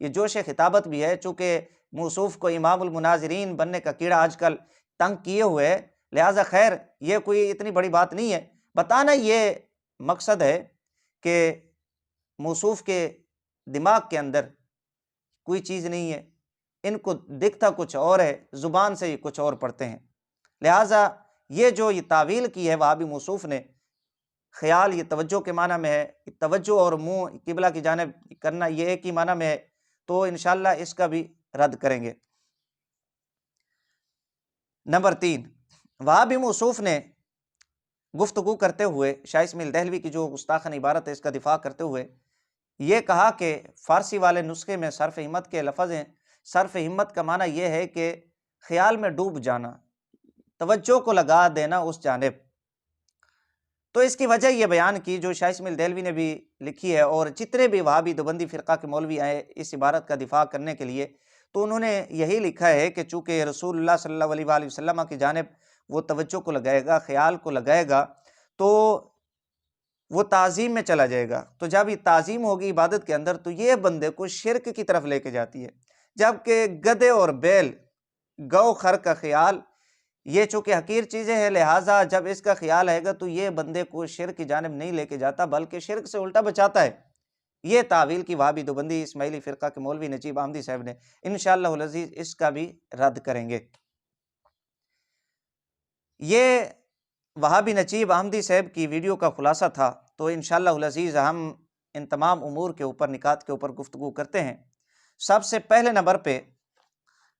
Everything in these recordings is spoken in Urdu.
یہ جوش خطابت بھی ہے، چونکہ موصوف کو امام المناظرین بننے کا کیڑا آج کل تنگ کیے ہوئے ہے، لہٰذا خیر یہ کوئی اتنی بڑی بات نہیں ہے۔ بتانا یہ مقصد ہے کہ موصوف کے دماغ کے اندر کوئی چیز نہیں ہے، ان کو دکھتا کچھ اور ہے، زبان سے یہ کچھ اور پڑھتے ہیں، لہٰذا یہ جو یہ تعویل کی ہے وہابی موصوف نے، خیال یہ توجہ کے معنی میں ہے، توجہ اور منہ قبلہ کی جانب کرنا یہ ایک ہی معنی میں ہے، تو انشاءاللہ اس کا بھی رد کریں گے۔ نمبر 3، وہابی موصوف نے گفتگو کرتے ہوئے شاہ اسماعیل دہلوی کی جو گستاخانہ عبارت ہے اس کا دفاع کرتے ہوئے یہ کہا کہ فارسی والے نسخے میں صرف ہمت کے لفظ ہیں، صرف ہمت کا معنی یہ ہے کہ خیال میں ڈوب جانا، توجہ کو لگا دینا اس جانب۔ تو اس کی وجہ یہ بیان کی جو شاہ اسماعیل دہلوی نے بھی لکھی ہے، اور جتنے بھی وہابی دیوبندی فرقہ کے مولوی آئے اس عبارت کا دفاع کرنے کے لیے، تو انہوں نے یہی لکھا ہے کہ چونکہ رسول اللہ صلی اللہ علیہ وآلہ وسلم کی جانب وہ توجہ کو لگائے گا، خیال کو لگائے گا، تو وہ تعظیم میں چلا جائے گا، تو جب یہ تعظیم ہوگی عبادت کے اندر تو یہ بندے کو شرک کی طرف لے کے جاتی ہے، جبکہ گدھے اور بیل، گو خر کا خیال یہ چونکہ حقیر چیزیں ہیں، لہٰذا جب اس کا خیال آئے گا تو یہ بندے کو شرک کی جانب نہیں لے کے جاتا بلکہ شرک سے الٹا بچاتا ہے۔ یہ تعویل کی وہابی دیوبندی اسماعیلی فرقہ کے مولوی نجیب احمدی صاحب نے، انشاءاللہ العزیز اس کا بھی رد کریں گے۔ یہ وہابی نجیب احمدی صاحب کی ویڈیو کا خلاصہ تھا، تو انشاءاللہ العزیز ہم ان تمام امور کے اوپر، نکات کے اوپر گفتگو کرتے ہیں۔ سب سے پہلے نمبر پہ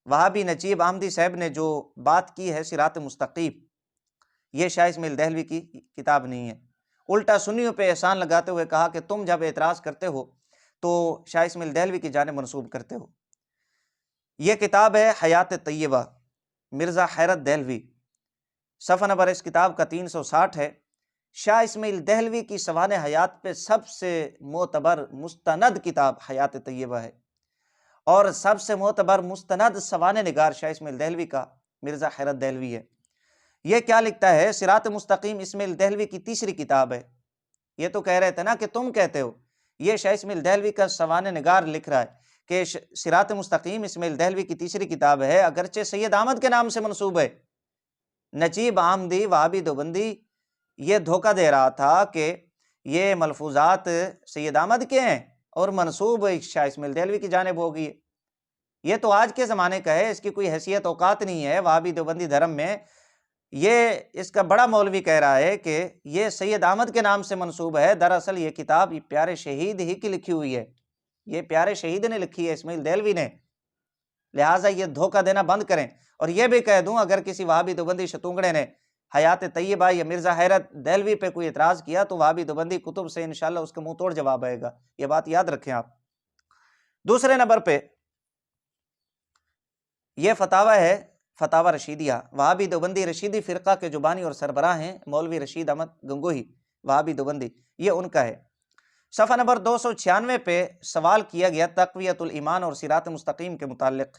وہابی نجیب احمدی صاحب نے جو بات کی ہے صراط مستقیم، یہ شاہ اسماعیل دہلوی کی کتاب نہیں ہے، الٹا سنیوں پہ احسان لگاتے ہوئے کہا کہ تم جب اعتراض کرتے ہو تو شاہ اسماعیل دہلوی کی جانب منسوب کرتے ہو۔ یہ کتاب ہے حیات طیبہ، مرزا حیرت دہلوی، صفحہ نمبر اس کتاب کا 360 ہے۔ شاہ اسماعیل دہلوی کی سوانح حیات پہ سب سے معتبر مستند کتاب حیات طیبہ ہے، اور سب سے معتبر مستند سوانح نگار شاہ اسماعیل دہلوی کا مرزا حیرت دہلوی ہے۔ یہ کیا لکھتا ہے؟ صراط مستقیم اسماعیل دہلوی کی تیسری کتاب ہے۔ یہ تو کہہ رہے تھے نا کہ تم کہتے ہو، یہ شاہ اسماعیل دہلوی کا سوانح نگار لکھ رہا ہے کہ صراط مستقیم اسماعیل دہلوی کی تیسری کتاب ہے، اگرچہ سید احمد کے نام سے منسوب ہے۔ نجیب احمدی وہابی دیوبندی یہ دھوکہ دے رہا تھا کہ یہ ملفوظات سید احمد کے ہیں اور منسوب شاہ اسماعیل دہلوی کی جانب ہوگی۔ یہ تو آج کے زمانے کا ہے، اس کی کوئی حیثیت اوقات نہیں ہے وہابی دیوبندی دھرم میں۔ یہ اس کا بڑا مولوی کہہ رہا ہے کہ یہ سید احمد کے نام سے منسوب ہے، دراصل یہ کتاب یہ پیارے شہید ہی کی لکھی ہوئی ہے، یہ پیارے شہید نے لکھی ہے، اسماعیل دہلوی نے، لہٰذا یہ دھوکہ دینا بند کریں۔ اور یہ بھی کہہ دوں اگر کسی وہابی دیوبندی شتونگڑے نے حیات طیبہ یا مرزا حیرت دہلوی پہ کوئی اعتراض کیا تو وہابی دیوبندی کتب سے انشاءاللہ اس کا منہ توڑ جواب آئے گا، یہ بات یاد رکھیں آپ۔ دوسرے نمبر پہ یہ فتاوی ہے، فتاوی رشیدیہ، وہابی دیوبندی رشیدی فرقہ کے جو بانی اور سربراہ ہیں مولوی رشید احمد گنگوہی وہابی دیوبندی، یہ ان کا ہے۔ صفحہ نمبر 296 پہ سوال کیا گیا تقویت الایمان اور صراط مستقیم کے متعلق۔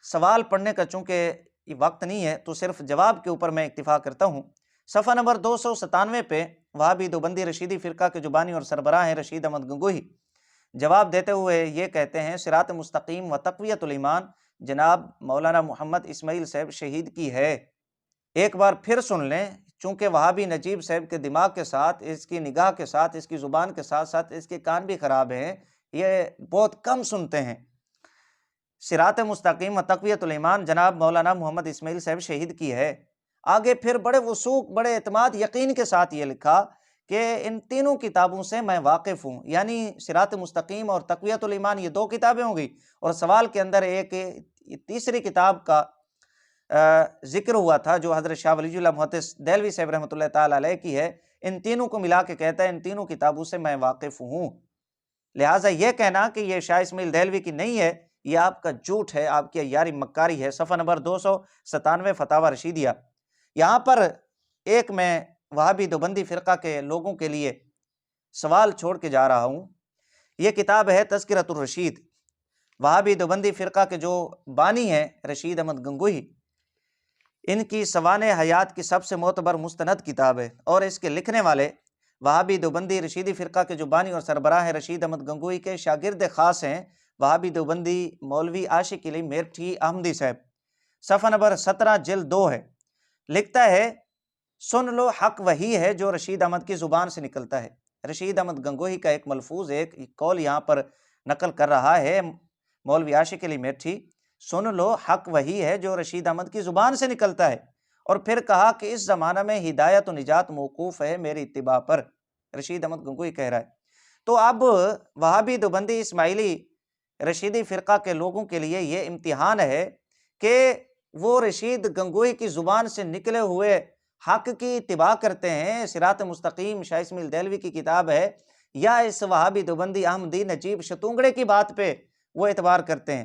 سوال پڑھنے کا چونکہ یہ وقت نہیں ہے تو صرف جواب کے اوپر میں اکتفا کرتا ہوں۔ صفحہ نمبر 297 پہ وہابی دیوبندی رشیدی فرقہ کے جو بانی اور سربراہ ہیں رشید احمد گنگوہی جواب دیتے ہوئے یہ کہتے ہیں صراط مستقیم و تقویت الایمان جناب مولانا محمد اسماعیل صاحب شہید کی ہے۔ ایک بار پھر سن لیں، چونکہ وہابی نجیب صاحب کے دماغ کے ساتھ، اس کی نگاہ کے ساتھ، اس کی زبان کے ساتھ ساتھ اس کے کان بھی خراب ہیں، یہ بہت کم سنتے ہیں۔ صراط مستقیم و تقویت الایمان جناب مولانا محمد اسماعیل صاحب شہید کی ہے۔ آگے پھر بڑے وثوق، بڑے اعتماد یقین کے ساتھ یہ لکھا کہ ان تینوں کتابوں سے میں واقف ہوں، یعنی صراط مستقیم اور تقویت الایمان یہ دو کتابیں ہوں گی، اور سوال کے اندر ایک تیسری کتاب کا ذکر ہوا تھا جو حضرت شاہ ولی اللہ محدث دہلوی صاحب رحمۃ اللہ تعالی علیہ کی ہے۔ ان تینوں کو ملا کے کہتا ہے ان تینوں کتابوں سے میں واقف ہوں، لہٰذا یہ کہنا کہ یہ شاہ اسماعیل دہلوی کی نہیں ہے یہ آپ کا جھوٹ ہے، آپ کی عیاری مکاری ہے۔ صفحہ نمبر 297 فتاوی رشیدیہ۔ یہاں پر ایک میں وہابی دیوبندی فرقہ کے لوگوں کے لیے سوال چھوڑ کے جا رہا ہوں۔ یہ کتاب ہے تذکرۃ الرشید، وہابی دیوبندی فرقہ کے جو بانی ہیں رشید احمد گنگوہی، ان کی سوانح حیات کی سب سے معتبر مستند کتاب ہے، اور اس کے لکھنے والے وہابی دیوبندی رشیدی فرقہ کے جو بانی اور سربراہ ہیں رشید احمد گنگوہی کے شاگرد خاص ہیں وہابی دیوبندی مولوی عاشق علی میرٹھی احمدی صاحب، صفحہ نمبر 17 جلد 2 ہے، لکھتا ہے سن لو حق وہی ہے جو رشید احمد کی زبان سے نکلتا ہے۔ رشید احمد گنگوہی کا ایک ملفوظ ایک قول یہاں پر نقل کر رہا ہے مولوی عاشق علی میرٹھی، سن لو حق وہی ہے جو رشید احمد کی زبان سے نکلتا ہے، اور پھر کہا کہ اس زمانہ میں ہدایت و نجات موقوف ہے میری اتباع پر۔ رشید احمد گنگوہی کہہ رہا ہے۔ تو اب وہابی دیوبندی اسماعیلی رشیدی فرقہ کے لوگوں کے لیے یہ امتحان ہے کہ وہ رشید گنگوہی کی زبان سے نکلے ہوئے حق کی اتباع کرتے ہیں، صراط مستقیم شاہ اسماعیل دہلوی کی کتاب ہے، یا اس وہابی دیوبندی احمدی نجیب شتونگڑے کی بات پہ وہ اعتبار کرتے ہیں۔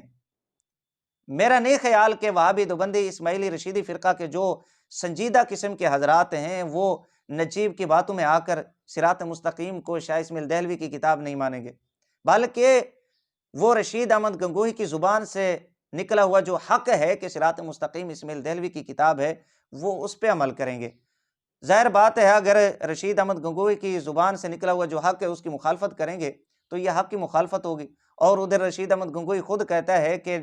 میرا نہیں خیال کہ وہابی دیوبندی اسماعیلی رشیدی فرقہ کے جو سنجیدہ قسم کے حضرات ہیں وہ نجیب کی باتوں میں آ کر صراط مستقیم کو شاہ اسماعیل دہلوی کی کتاب نہیں مانیں گے، بلکہ وہ رشید احمد گنگوہی کی زبان سے نکلا ہوا جو حق ہے کہ صراط مستقیم اسماعیل دہلوی کی کتاب ہے وہ اس پہ عمل کریں گے۔ ظاہر بات ہے اگر رشید احمد گنگوہی کی زبان سے نکلا ہوا جو حق ہے اس کی مخالفت کریں گے تو یہ حق کی مخالفت ہوگی، اور ادھر رشید احمد گنگوہی خود کہتا ہے کہ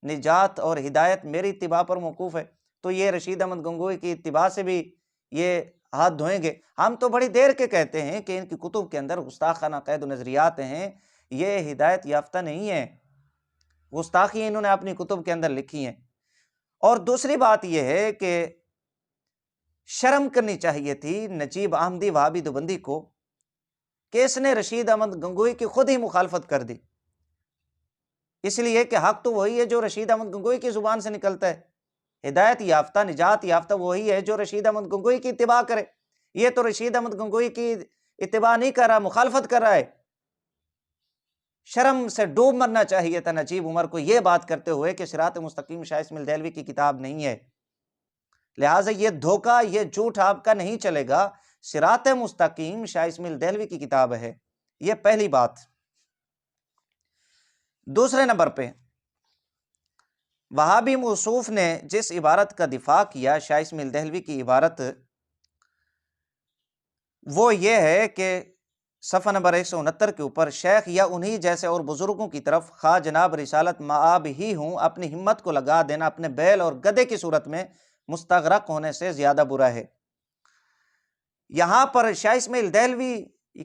نجات اور ہدایت میری اتباع پر موقوف ہے، تو یہ رشید احمد گنگوہی کی اتباع سے بھی یہ ہاتھ دھوئیں گے۔ ہم تو بڑی دیر کے کہتے ہیں کہ ان کی کتب کے اندر گستاخانہ قید و نظریات ہیں، یہ ہدایت یافتہ نہیں ہیں، گستاخی انہوں نے اپنی کتب کے اندر لکھی ہیں۔ اور دوسری بات یہ ہے کہ شرم کرنی چاہیے تھی نجیب احمدی وہابی دیوبندی کو کہ اس نے رشید احمد گنگوہی کی خود ہی مخالفت کر دی، اس لیے کہ حق تو وہی ہے جو رشید احمد گنگوہی کی زبان سے نکلتا ہے، ہدایت یافتہ نجات یافتہ وہی ہے جو رشید احمد گنگوہی کی اتباع کرے۔ یہ تو رشید احمد گنگوہی کی اتباع نہیں کر رہا، مخالفت کر رہا ہے۔ شرم سے ڈوب مرنا چاہیے تھا نجیب عمر کو یہ بات کرتے ہوئے کہ صراط مستقیم شاہ اسماعیل دہلوی کی کتاب نہیں ہے، لہٰذا یہ دھوکہ یہ جھوٹ آپ کا نہیں چلے گا، صراط مستقیم شاہ اسماعیل دہلوی کی کتاب ہے۔ یہ پہلی بات۔ دوسرے نمبر پہ وہابی موصوف نے جس عبارت کا دفاع کیا شاہ اسماعیل دہلوی کی عبارت، وہ یہ ہے کہ صفحہ نمبر 169 کے اوپر شیخ یا انہی جیسے اور بزرگوں کی طرف خواہ جناب رسالت مآب ہی ہوں، اپنی ہمت کو لگا دینا اپنے بیل اور گدے کی صورت میں مستغرق ہونے سے زیادہ برا ہے۔ یہاں پر شاہ اسماعیل دہلوی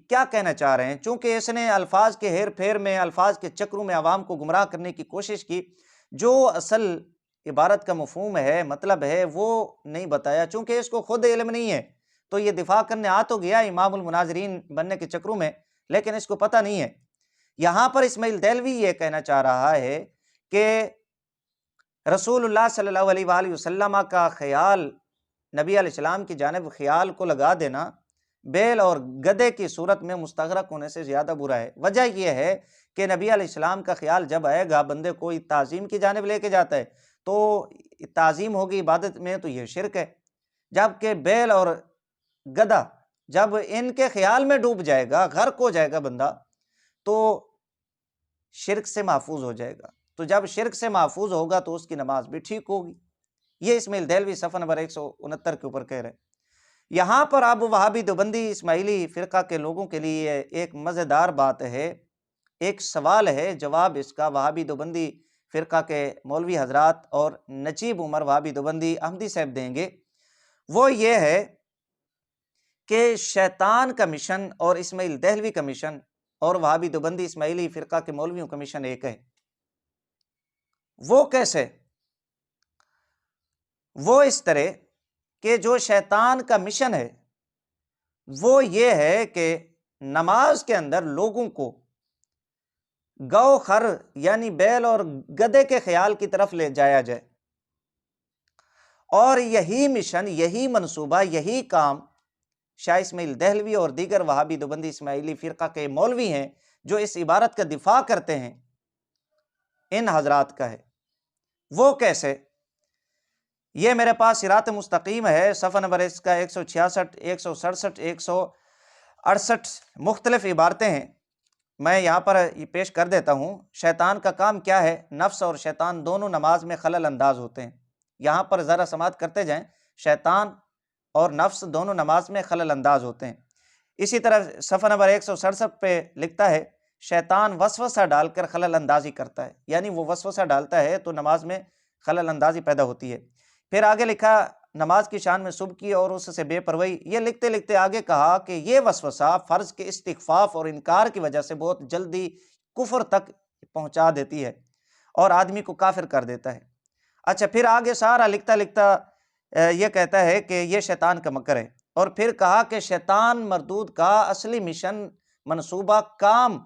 کیا کہنا چاہ رہے ہیں؟ چونکہ اس نے الفاظ کے ہیر پھیر میں، الفاظ کے چکروں میں عوام کو گمراہ کرنے کی کوشش کی، جو اصل عبارت کا مفہوم ہے، مطلب ہے، وہ نہیں بتایا، چونکہ اس کو خود علم نہیں ہے، تو یہ دفاع کرنے آ تو گیا امام المناظرین بننے کے چکروں میں، لیکن اس کو پتہ نہیں ہے۔ یہاں پر اسماعیل دہلوی یہ کہنا چاہ رہا ہے کہ رسول اللہ صلی اللہ علیہ وآلہ وسلم کا خیال، نبی علیہ السلام کی جانب خیال کو لگا دینا بیل اور گدے کی صورت میں مستغرق ہونے سے زیادہ برا ہے۔ وجہ یہ ہے کہ نبی علیہ السلام کا خیال جب آئے گا بندے کو تعظیم کی جانب لے کے جاتا ہے، تو تعظیم ہوگی عبادت میں تو یہ شرک ہے، جبکہ بیل اور گدھا جب ان کے خیال میں ڈوب جائے گا، غرق ہو جائے گا بندہ، تو شرک سے محفوظ ہو جائے گا، تو جب شرک سے محفوظ ہوگا تو اس کی نماز بھی ٹھیک ہوگی۔ یہ اسماعیل دہلوی صفحہ نمبر 169 کے اوپر کہہ رہے ہیں۔ یہاں پر اب وہابی دیوبندی اسماعیلی فرقہ کے لوگوں کے لیے ایک مزیدار بات ہے، ایک سوال ہے، جواب اس کا وہابی دیوبندی فرقہ کے مولوی حضرات اور نجیب عمر وہابی دیوبندی احمدی صاحب دیں گے۔ وہ یہ ہے کہ شیطان کا مشن اور اسماعیل دہلوی کا مشن اور وہابی دیوبندی اسماعیلی فرقہ کے مولویوں کا مشن ایک ہے۔ وہ کیسے؟ وہ اس طرح کہ جو شیطان کا مشن ہے وہ یہ ہے کہ نماز کے اندر لوگوں کو گو خر یعنی بیل اور گدے کے خیال کی طرف لے جایا جائے، اور یہی مشن، یہی منصوبہ، یہی کام شاہ اسماعیل دہلوی اور دیگر وہابی دیوبندی اسماعیلی فرقہ کے مولوی ہیں جو اس عبارت کا دفاع کرتے ہیں، ان حضرات کا ہے۔ وہ کیسے؟ یہ میرے پاس صراط مستقیم ہے، صفحہ نمبر اس کا 166، 167، 168 مختلف عبارتیں ہیں، میں یہاں پر یہ پیش کر دیتا ہوں۔ شیطان کا کام کیا ہے؟ نفس اور شیطان دونوں نماز میں خلل انداز ہوتے ہیں۔ یہاں پر ذرا سماعت کرتے جائیں، شیطان اور نفس دونوں نماز میں خلل انداز ہوتے ہیں۔ اسی طرح صفحہ نمبر 167 پہ لکھتا ہے شیطان وسوسہ ڈال کر خلل اندازی کرتا ہے، یعنی وہ وسوسہ ڈالتا ہے تو نماز میں خلل اندازی پیدا ہوتی ہے۔ پھر آگے لکھا نماز کی شان میں صبح کی اور اس سے بے پرواہی، یہ لکھتے لکھتے آگے کہا کہ یہ وسوسہ فرض کے استخفاف اور انکار کی وجہ سے بہت جلدی کفر تک پہنچا دیتی ہے اور آدمی کو کافر کر دیتا ہے۔ اچھا، پھر آگے سارا لکھتا لکھتا یہ کہتا ہے کہ یہ شیطان کا مکر ہے، اور پھر کہا کہ شیطان مردود کا اصلی مشن، منصوبہ، کام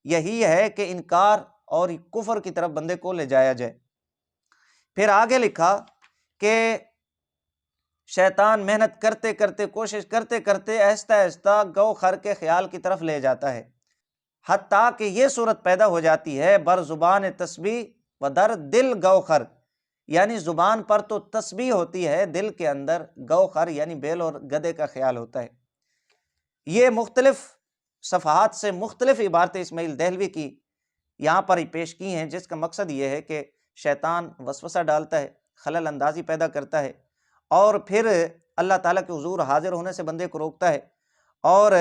یہی ہے کہ انکار اور کفر کی طرف بندے کو لے جایا جائے۔ پھر آگے لکھا کہ شیطان محنت کرتے کرتے، کوشش کرتے کرتے آہستہ آہستہ گو خر کے خیال کی طرف لے جاتا ہے، حتیٰ کہ یہ صورت پیدا ہو جاتی ہے بر زبان تسبیح و در دل گو خر، یعنی زبان پر تو تسبیح ہوتی ہے، دل کے اندر گو خر یعنی بیل اور گدھے کا خیال ہوتا ہے۔ یہ مختلف صفحات سے مختلف عبارتیں اسماعیل دہلوی کی یہاں پر ہی پیش کی ہیں، جس کا مقصد یہ ہے کہ شیطان وسوسہ ڈالتا ہے، خلل اندازی پیدا کرتا ہے، اور پھر اللہ تعالیٰ کے حضور حاضر ہونے سے بندے کو روکتا ہے، اور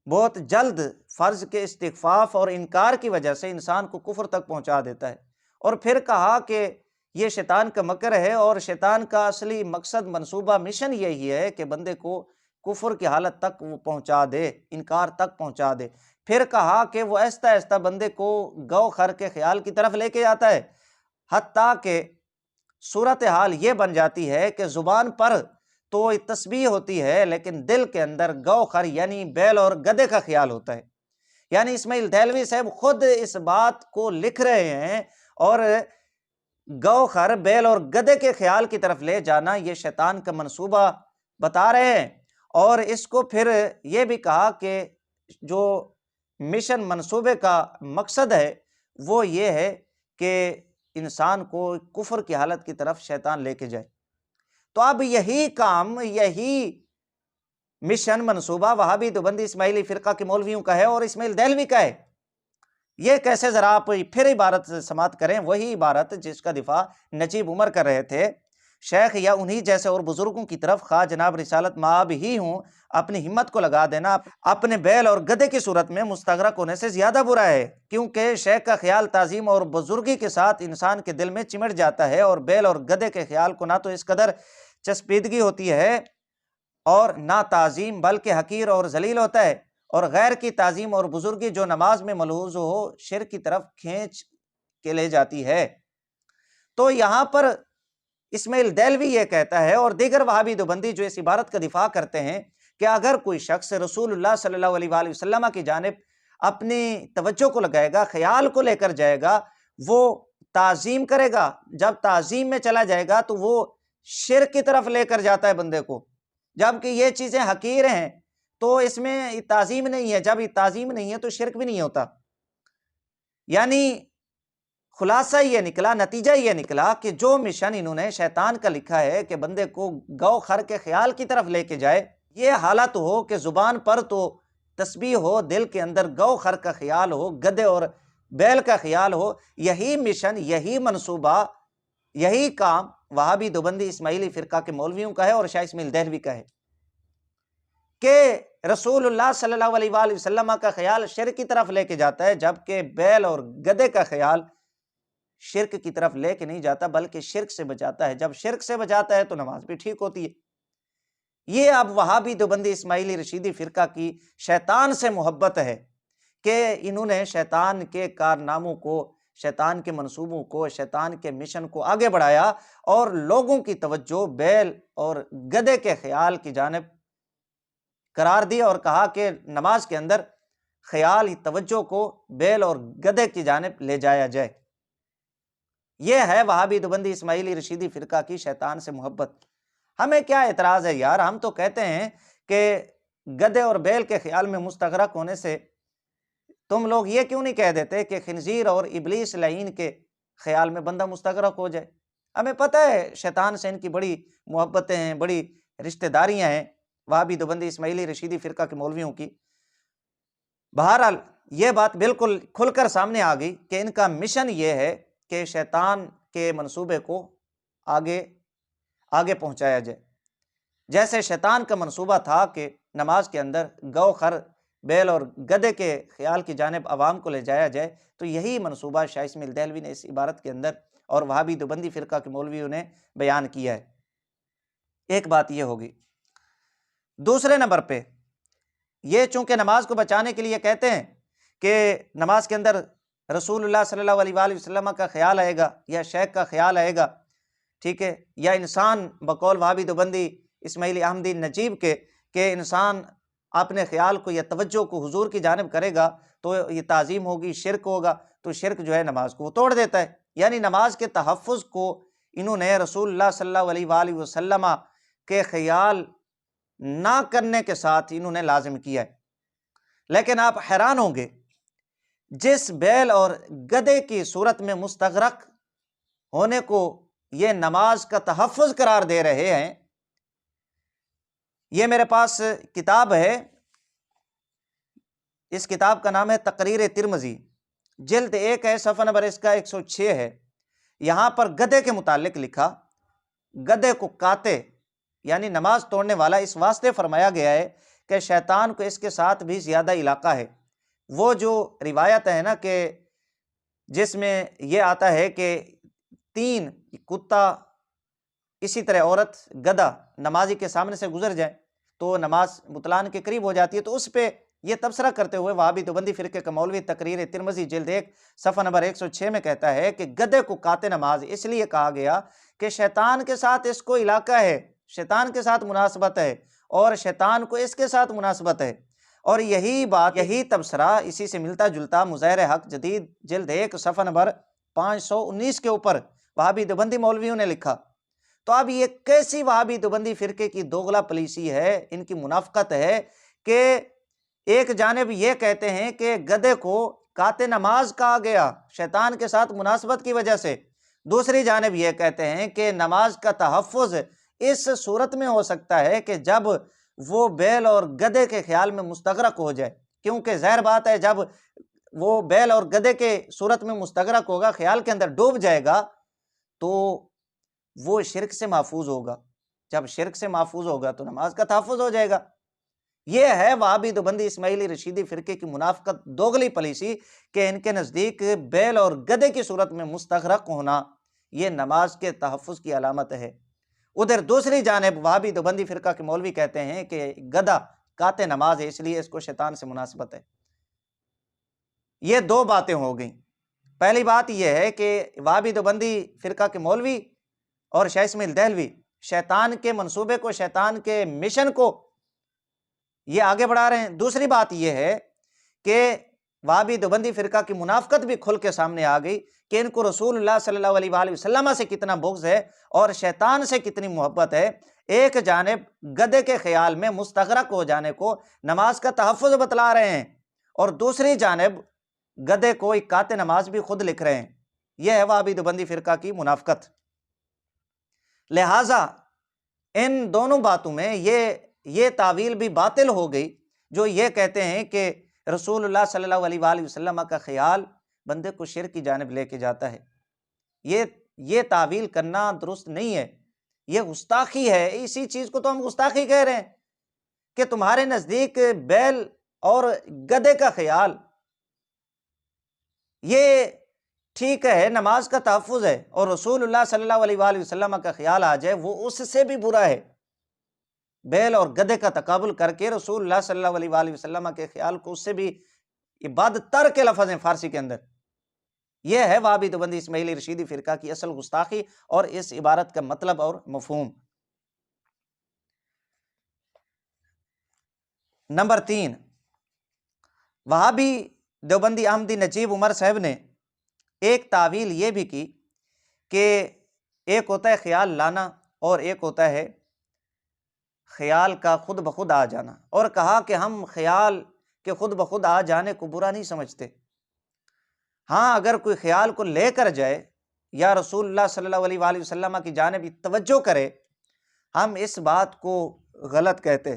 بہت جلد فرض کے استخفاف اور انکار کی وجہ سے انسان کو کفر تک پہنچا دیتا ہے۔ اور پھر کہا کہ یہ شیطان کا مکر ہے، اور شیطان کا اصلی مقصد، منصوبہ، مشن یہی ہے کہ بندے کو کفر کی حالت تک وہ پہنچا دے، انکار تک پہنچا دے۔ پھر کہا کہ وہ آہستہ آہستہ بندے کو گو خر کے خیال کی طرف لے کے آتا ہے، حتیٰ کہ صورتحال یہ بن جاتی ہے کہ زبان پر تو تسبیح ہوتی ہے لیکن دل کے اندر گو خر یعنی بیل اور گدھے کا خیال ہوتا ہے۔ یعنی اسماعیل دہلوی صاحب خود اس بات کو لکھ رہے ہیں، اور گو خر، بیل اور گدھے کے خیال کی طرف لے جانا یہ شیطان کا منصوبہ بتا رہے ہیں، اور اس کو پھر یہ بھی کہا کہ جو مشن، منصوبے کا مقصد ہے وہ یہ ہے کہ انسان کو کفر کی حالت کی طرف شیطان لے کے جائے۔ تو اب یہی کام، یہی مشن، منصوبہ وہابی دیوبندی اسماعیلی فرقہ کے مولویوں کا ہے اور اسماعیل دہلوی کا ہے۔ یہ کیسے، ذرا آپ پھر عبارت سماعت کریں، وہی عبارت جس کا دفاع نجیب عمر کر رہے تھے: شیخ یا انہی جیسے اور بزرگوں کی طرف خواہ جناب رسالت مآب ہی ہوں، اپنی ہمت کو لگا دینا اپنے بیل اور گدھے کی صورت میں مستغرق ہونے سے زیادہ برا ہے، کیونکہ شیخ کا خیال تعظیم اور بزرگی کے ساتھ انسان کے دل میں چمٹ جاتا ہے، اور بیل اور گدھے کے خیال کو نہ تو اس قدر چسپیدگی ہوتی ہے اور نہ تعظیم، بلکہ حقیر اور ذلیل ہوتا ہے، اور غیر کی تعظیم اور بزرگی جو نماز میں ملحوظ ہو شرک کی طرف کھینچ کے لے جاتی ہے۔ تو یہاں پر اسماعیل دہلوی یہ کہتا ہے، اور دیگر وہابی دیوبندی جو اس عبارت کا دفاع کرتے ہیں، کہ اگر کوئی شخص رسول اللہ صلی اللہ علیہ وآلہ وسلم کی جانب اپنی توجہ کو لگائے گا، خیال کو لے کر جائے گا، وہ تعظیم کرے گا، جب تعظیم میں چلا جائے گا تو وہ شرک کی طرف لے کر جاتا ہے بندے کو، جبکہ یہ چیزیں حقیر ہیں تو اس میں تعظیم نہیں ہے، جب یہ تعظیم نہیں ہے تو شرک بھی نہیں ہوتا۔ یعنی خلاصہ یہ نکلا، نتیجہ یہ نکلا کہ جو مشن انہوں نے شیطان کا لکھا ہے کہ بندے کو گو خر کے خیال کی طرف لے کے جائے، یہ حالت ہو کہ زبان پر تو تسبیح ہو، دل کے اندر گو خر کا خیال ہو، گدھے اور بیل کا خیال ہو، یہی مشن، یہی منصوبہ، یہی کام وہابی دیوبندی اسماعیلی فرقہ کے مولویوں کا ہے اور شاہ اسماعیل دہلوی کا ہے، کہ رسول اللہ صلی اللہ علیہ وآلہ وسلم کا خیال شرک کی طرف لے کے جاتا ہے، جبکہ بیل اور گدھے کا خیال شرک کی طرف لے کے نہیں جاتا بلکہ شرک سے بچاتا ہے۔ جب شرک سے بچاتا ہے تو نماز بھی ٹھیک ہوتی ہے۔ یہ اب وہابی دیوبندی اسماعیلی رشیدی فرقہ کی شیطان سے محبت ہے کہ انہوں نے شیطان کے کارناموں کو، شیطان کے منصوبوں کو، شیطان کے مشن کو آگے بڑھایا اور لوگوں کی توجہ بیل اور گدھے کے خیال کی جانب قرار دی، اور کہا کہ نماز کے اندر خیال، توجہ کو بیل اور گدھے کی جانب لے جایا جائے۔ یہ ہے وہابی دیوبندی اسماعیلی رشیدی فرقہ کی شیطان سے محبت۔ ہمیں کیا اعتراض ہے یار؟ ہم تو کہتے ہیں کہ گدھے اور بیل کے خیال میں مستغرق ہونے سے تم لوگ یہ کیوں نہیں کہہ دیتے کہ خنزیر اور ابلیس لعین کے خیال میں بندہ مستغرق ہو جائے؟ ہمیں پتہ ہے شیطان سے ان کی بڑی محبتیں ہیں، بڑی رشتہ داریاں ہیں وہابی دیوبندی اسماعیلی رشیدی فرقہ کے مولویوں کی۔ بہرحال یہ بات بالکل کھل کر سامنے آ گئی کہ ان کا مشن یہ ہے کہ شیطان کے منصوبے کو آگے پہنچایا جائے۔ جیسے شیطان کا منصوبہ تھا کہ نماز کے اندر گو خر بیل اور گدے کے خیال کی جانب عوام کو لے جایا جائے، تو یہی منصوبہ شاہ اسماعیل دہلوی نے اس عبارت کے اندر اور وہابی دیوبندی فرقہ کے مولویوں نے بیان کیا ہے۔ ایک بات یہ ہوگی۔ دوسرے نمبر پہ یہ چونکہ نماز کو بچانے کے لیے کہتے ہیں کہ نماز کے اندر رسول اللہ صلی اللہ علیہ وآلہ وسلم کا خیال آئے گا یا شیخ کا خیال آئے گا، ٹھیک ہے، یا انسان بقول وہابی دیوبندی اسماعیلی احمدی نجیب کے کہ انسان اپنے خیال کو یا توجہ کو حضور کی جانب کرے گا تو یہ تعظیم ہوگی، شرک ہوگا، تو شرک جو ہے نماز کو وہ توڑ دیتا ہے۔ یعنی نماز کے تحفظ کو انہوں نے رسول اللہ صلی اللہ علیہ وآلہ وسلم کے خیال نہ کرنے کے ساتھ انہوں نے لازم کیا ہے۔ لیکن آپ حیران ہوں گے، جس بیل اور گدے کی صورت میں مستغرق ہونے کو یہ نماز کا تحفظ قرار دے رہے ہیں، یہ میرے پاس کتاب ہے، اس کتاب کا نام ہے تقریر ترمذی، جلد 1 ہے، صفحہ نمبر اس کا 106 ہے۔ یہاں پر گدے کے متعلق لکھا، گدے کو کاتے یعنی نماز توڑنے والا اس واسطے فرمایا گیا ہے کہ شیطان کو اس کے ساتھ بھی زیادہ علاقہ ہے۔ وہ جو روایت ہے نا کہ جس میں یہ آتا ہے کہ 3 کتا، اسی طرح عورت، گدھا نمازی کے سامنے سے گزر جائے تو نماز بطلان کے قریب ہو جاتی ہے، تو اس پہ یہ تبصرہ کرتے ہوئے وہابی دیوبندی فرقے کا مولوی تقریر ترمذی جلد 1 صفحہ نمبر 106 میں کہتا ہے کہ گدھے کو کاتے نماز اس لیے کہا گیا کہ شیطان کے ساتھ اس کو علاقہ ہے، شیطان کے ساتھ مناسبت ہے، اور شیطان کو اس کے ساتھ مناسبت ہے۔ اور یہی بات، یہی تبصرہ اسی سے ملتا جلتا مظاہر حق جدید جلد 1 صفحہ نمبر 519 کے اوپر وہابی دیوبندی مولویوں نے لکھا۔ تو اب یہ کیسی وہابی دیوبندی فرقے کی دوغلا پالیسی ہے، ان کی منافقت ہے کہ ایک جانب یہ کہتے ہیں کہ گدھے کو کاتے نماز کہا گیا شیطان کے ساتھ مناسبت کی وجہ سے، دوسری جانب یہ کہتے ہیں کہ نماز کا تحفظ اس صورت میں ہو سکتا ہے کہ جب وہ بیل اور گدھے کے خیال میں مستغرق ہو جائے، کیونکہ ظاہر بات ہے جب وہ بیل اور گدھے کے صورت میں مستغرق ہوگا، خیال کے اندر ڈوب جائے گا، تو وہ شرک سے محفوظ ہوگا، جب شرک سے محفوظ ہوگا تو نماز کا تحفظ ہو جائے گا۔ یہ ہے وہابی دیوبندی اسماعیلی رشیدی فرقے کی منافقت، دوغلی پالیسی، کہ ان کے نزدیک بیل اور گدھے کی صورت میں مستغرق ہونا یہ نماز کے تحفظ کی علامت ہے۔ ادھر دوسری جانب وہابی دیوبندی فرقہ کے مولوی کہتے ہیں کہ گدھا کاتے نماز ہے اس لیے اس کو شیطان سے مناسبت ہے۔ یہ 2 باتیں ہو گئیں۔ پہلی بات یہ ہے کہ وہابی دیوبندی فرقہ کے مولوی اور شاہ اسماعیل دہلوی شیطان کے منصوبے کو، شیطان کے مشن کو یہ آگے بڑھا رہے ہیں۔ دوسری بات یہ ہے کہ وہابی دیوبندی فرقہ کی منافقت بھی کھل کے سامنے آ گئی کہ ان کو رسول اللہ صلی اللہ علیہ وآلہ وسلم سے کتنا بغض ہے اور شیطان سے کتنی محبت ہے۔ ایک جانب گدھے کے خیال میں مستغرق ہو جانے کو نماز کا تحفظ بتلا رہے ہیں، اور دوسری جانب گدھے کو ایک کاتے نماز بھی خود لکھ رہے ہیں۔ یہ ہے وہابی دیوبندی فرقہ کی منافقت۔ لہٰذا ان دونوں باتوں میں یہ تعویل بھی باطل ہو گئی جو یہ کہتے ہیں کہ رسول اللہ صلی اللہ علیہ وآلہ وسلم کا خیال بندے کو شرک کی جانب لے کے جاتا ہے۔ یہ تعویل کرنا درست نہیں ہے، یہ گستاخی ہے۔ اسی چیز کو تو ہم گستاخی کہہ رہے ہیں کہ تمہارے نزدیک بیل اور گدھے کا خیال یہ ٹھیک ہے، نماز کا تحفظ ہے، اور رسول اللہ صلی اللہ علیہ وآلہ وسلم کا خیال آ جائے وہ اس سے بھی برا ہے۔ بیل اور گدھے کا تقابل کر کے رسول اللہ صلی اللہ علیہ وآلہ وسلم کے خیال کو اس سے بھی بدتر کے لفظ ہیں فارسی کے اندر۔ یہ ہے وہابی دیوبندی اسماعیلی رشیدی فرقہ کی اصل گستاخی اور اس عبارت کا مطلب اور مفہوم۔ نمبر 3، وہابی دیوبندی احمدی نجیب عمر صاحب نے ایک تعویل یہ بھی کی کہ ایک ہوتا ہے خیال لانا اور ایک ہوتا ہے خیال کا خود بخود آ جانا، اور کہا کہ ہم خیال کے خود بخود آ جانے کو برا نہیں سمجھتے۔ ہاں، اگر کوئی خیال کو لے کر جائے یا رسول اللہ صلی اللہ علیہ وآلہ وسلم کی جانب توجہ کرے، ہم اس بات کو غلط کہتے،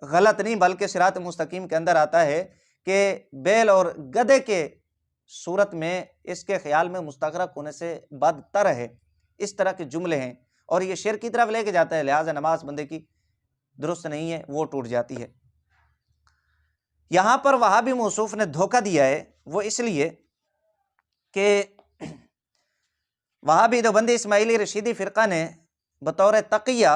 غلط نہیں بلکہ صراط مستقیم کے اندر آتا ہے کہ بیل اور گدھے کے صورت میں اس کے خیال میں مستغرق ہونے سے بدتر ہے۔ اس طرح کے جملے ہیں اور یہ شرک کی طرف لے کے جاتا ہے، لہٰذا نماز بندے کی درست نہیں ہے، وہ ٹوٹ جاتی ہے۔ یہاں پر وہابی موصوف نے دھوکہ دیا ہے، وہ اس لیے کہ وہابی دیوبندی اسماعیلی رشیدی فرقہ نے بطور تقیہ،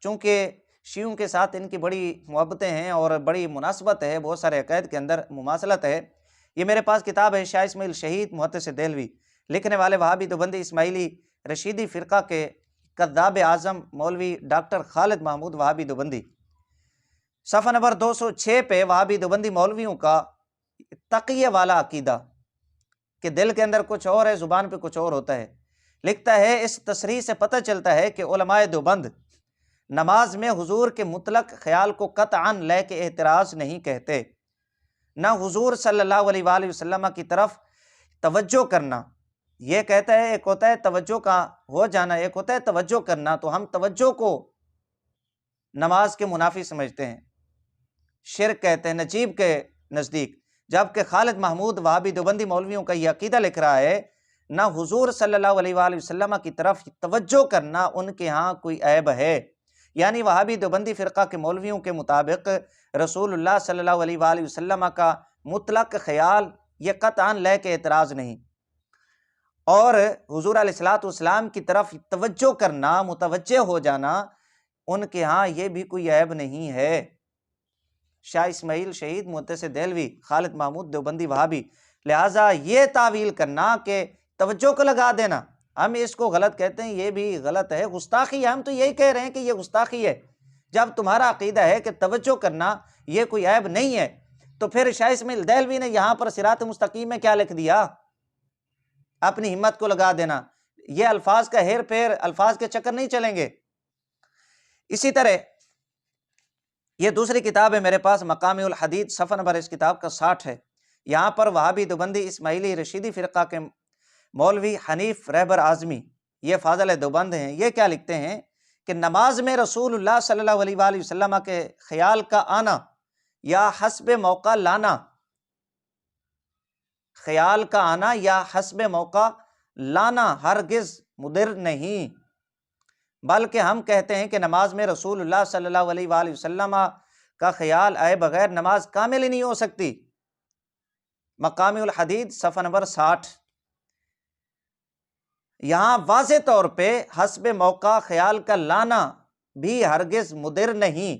چونکہ شیعوں کے ساتھ ان کی بڑی محبتیں ہیں اور بڑی مناسبت ہے، بہت سارے عقائد کے اندر مماثلت ہے۔ یہ میرے پاس کتاب ہے شاہ اسماعیل شہید محدث دہلوی، لکھنے والے وہابی دیوبندی اسماعیلی رشیدی فرقہ کے کذاب اعظم مولوی ڈاکٹر خالد محمود وہابی دیوبندی، صفحہ نمبر 206 پہ وہابی دیوبندی مولویوں کا تقیہ والا عقیدہ کہ دل کے اندر کچھ اور ہے، زبان پہ کچھ اور ہوتا ہے، لکھتا ہے اس تصریح سے پتہ چلتا ہے کہ علماء دیوبند نماز میں حضور کے مطلق خیال کو قطعاً لے کے اعتراض نہیں کہتے، نہ حضور صلی اللہ علیہ وآلہ وسلم کی طرف توجہ کرنا۔ یہ کہتا ہے ایک ہوتا ہے توجہ کا ہو جانا، ایک ہوتا ہے توجہ کرنا، تو ہم توجہ کو نماز کے منافی سمجھتے ہیں، شرک کہتے ہیں نجیب کے نزدیک، جبکہ خالد محمود وہابی دیوبندی مولویوں کا یہ عقیدہ لکھ رہا ہے نہ حضور صلی اللہ علیہ وآلہ وسلم کی طرف توجہ کرنا ان کے ہاں کوئی عیب ہے، یعنی وہابی دیوبندی فرقہ کے مولویوں کے مطابق رسول اللہ صلی اللہ علیہ وآلہ وسلم کا مطلق خیال یہ قطعاً لے کے اعتراض نہیں، اور حضور علیہ الصلوۃ والسلام کی طرف توجہ کرنا، متوجہ ہو جانا ان کے ہاں یہ بھی کوئی عیب نہیں ہے۔ شاہ اسماعیل شہید محدث دہلوی خالد محمود دیوبندی وہابی، لہٰذا یہ تعویل کرنا کہ توجہ کو لگا دینا، ہم اس کو غلط کہتے ہیں، یہ بھی غلط ہے، گستاخی ہے۔ ہم تو یہی کہہ رہے ہیں کہ یہ گستاخی ہے۔ جب تمہارا عقیدہ ہے کہ توجہ کرنا یہ کوئی عیب نہیں ہے، تو پھر شاہ اسماعیل دہلوی نے یہاں پر صراط مستقیم میں کیا لکھ دیا؟ اپنی ہمت کو لگا دینا۔ یہ الفاظ کا ہیر پھیر، الفاظ کے چکر نہیں چلیں گے۔ اسی طرح یہ دوسری کتاب ہے میرے پاس مقامی الحدید، صفحہ نمبر اس کتاب کا 60 ہے۔ یہاں پر وہابی دیوبندی اسماعیلی رشیدی فرقہ کے مولوی حنیف رہبر اعظمی، یہ فاضل دیوبند ہیں، یہ کیا لکھتے ہیں کہ نماز میں رسول اللہ صلی اللہ علیہ وآلہ وسلم کے خیال کا آنا یا حسب موقع لانا، خیال کا آنا یا حسب موقع لانا ہرگز مضر نہیں، بلکہ ہم کہتے ہیں کہ نماز میں رسول اللہ صلی اللہ علیہ وآلہ وسلم کا خیال آئے بغیر نماز کامل ہی نہیں ہو سکتی۔ مقامی الحدید صفحہ نمبر 60۔ یہاں واضح طور پہ حسب موقع خیال کا لانا بھی ہرگز مضر نہیں۔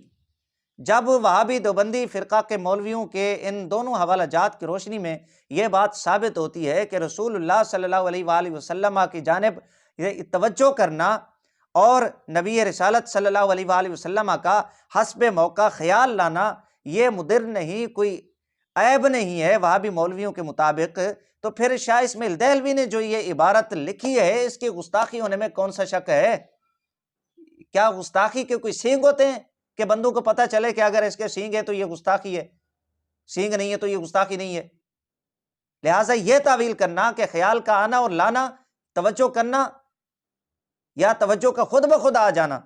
جب وہابی دیوبندی فرقہ کے مولویوں کے ان دونوں حوالہ جات کی روشنی میں یہ بات ثابت ہوتی ہے کہ رسول اللہ صلی اللہ علیہ وآلہ وسلم کی جانب توجہ کرنا اور نبی رسالت صلی اللہ علیہ وآلہ وسلم کا حسب موقع خیال لانا یہ مضر نہیں، کوئی عیب نہیں ہے وہابی مولویوں کے مطابق، تو پھر شاہ اسماعیل دہلوی نے جو یہ عبارت لکھی ہے اس کی گستاخی ہونے میں کون سا شک ہے؟ کیا گستاخی کے کوئی سینگ ہوتے ہیں کہ بندوں کو پتہ چلے کہ اگر اس کے سینگ ہے تو یہ گستاخی ہے، سینگ نہیں ہے تو یہ گستاخی نہیں ہے؟ لہٰذا یہ تعویل کرنا کہ خیال کا آنا اور لانا، توجہ کرنا یا توجہ کا خود بخود آ جانا،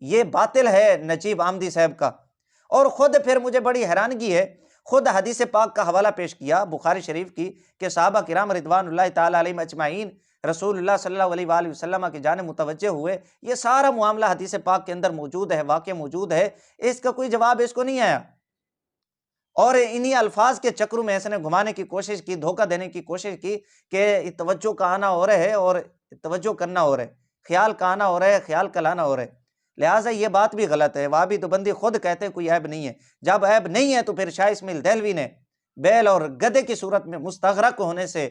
یہ باطل ہے نجیب آمدی صاحب کا۔ اور خود پھر مجھے بڑی حیرانگی ہے، خود حدیث پاک کا حوالہ پیش کیا بخاری شریف کی کہ صحابہ کرام رضوان اللہ تعالی علیہم اجمعین رسول اللہ صلی اللہ علیہ وآلہ وسلم کی جانب متوجہ ہوئے، یہ سارا معاملہ حدیث پاک کے اندر موجود ہے، واقع موجود ہے، اس کا کوئی جواب اس کو نہیں آیا، اور انہی الفاظ کے چکروں میں اس نے گھمانے کی کوشش کی، دھوکہ دینے کی کوشش کی کہ توجہ کا آنا ہو رہا ہے اور توجہ کرنا ہو رہا ہے، خیال کا آنا ہو رہا ہے، خیال کا لانا ہو رہا ہے۔ لہٰذا یہ بات بھی غلط ہے، وہابی دیوبندی خود کہتے ہیں کوئی عیب نہیں ہے۔ جب عیب نہیں ہے تو پھر شاہ اسماعیل دہلوی نے بیل اور گدھے کی صورت میں مستغرق ہونے سے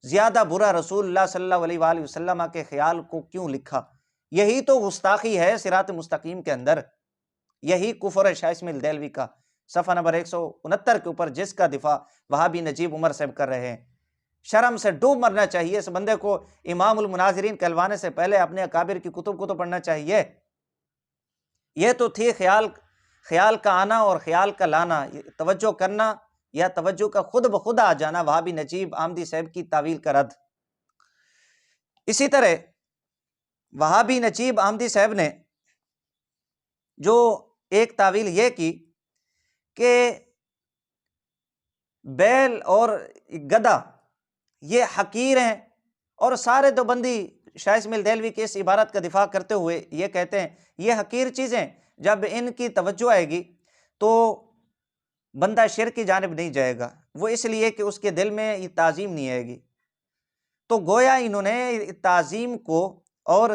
زیادہ برا رسول اللہ صلی اللہ علیہ وآلہ وسلم کے خیال کو کیوں لکھا؟ یہی تو گستاخی ہے صراط مستقیم کے اندر، یہی کفر ہے شاہ اسماعیل دہلوی کا۔ صفحہ نمبر 169 کے اوپر جس کا دفاع وہابی نجیب عمر صاحب کر رہے ہیں، شرم سے ڈوب مرنا چاہیے اس بندے کو۔ امام المناظرین کہلوانے سے پہلے اپنے اکابر کی کتب کو تو پڑھنا چاہیے۔ یہ تو تھی خیال کا آنا اور خیال کا لانا، توجہ کرنا یا توجہ کا خود بخود آ جانا، وہابی نجیب آمدی صاحب کی تعویل کا رد۔ اسی طرح وہابی نجیب آمدی صاحب نے جو ایک تعویل یہ کی کہ بیل اور گدھا یہ حقیر ہیں، اور سارے دیوبندی شاہ اسماعیل دہلوی کی اس عبارت کا دفاع کرتے ہوئے یہ کہتے ہیں یہ حقیر چیزیں جب ان کی توجہ آئے گی تو بندہ شرک کی جانب نہیں جائے گا، وہ اس لیے کہ اس کے دل میں یہ تعظیم نہیں آئے گی۔ تو گویا انہوں نے تعظیم کو اور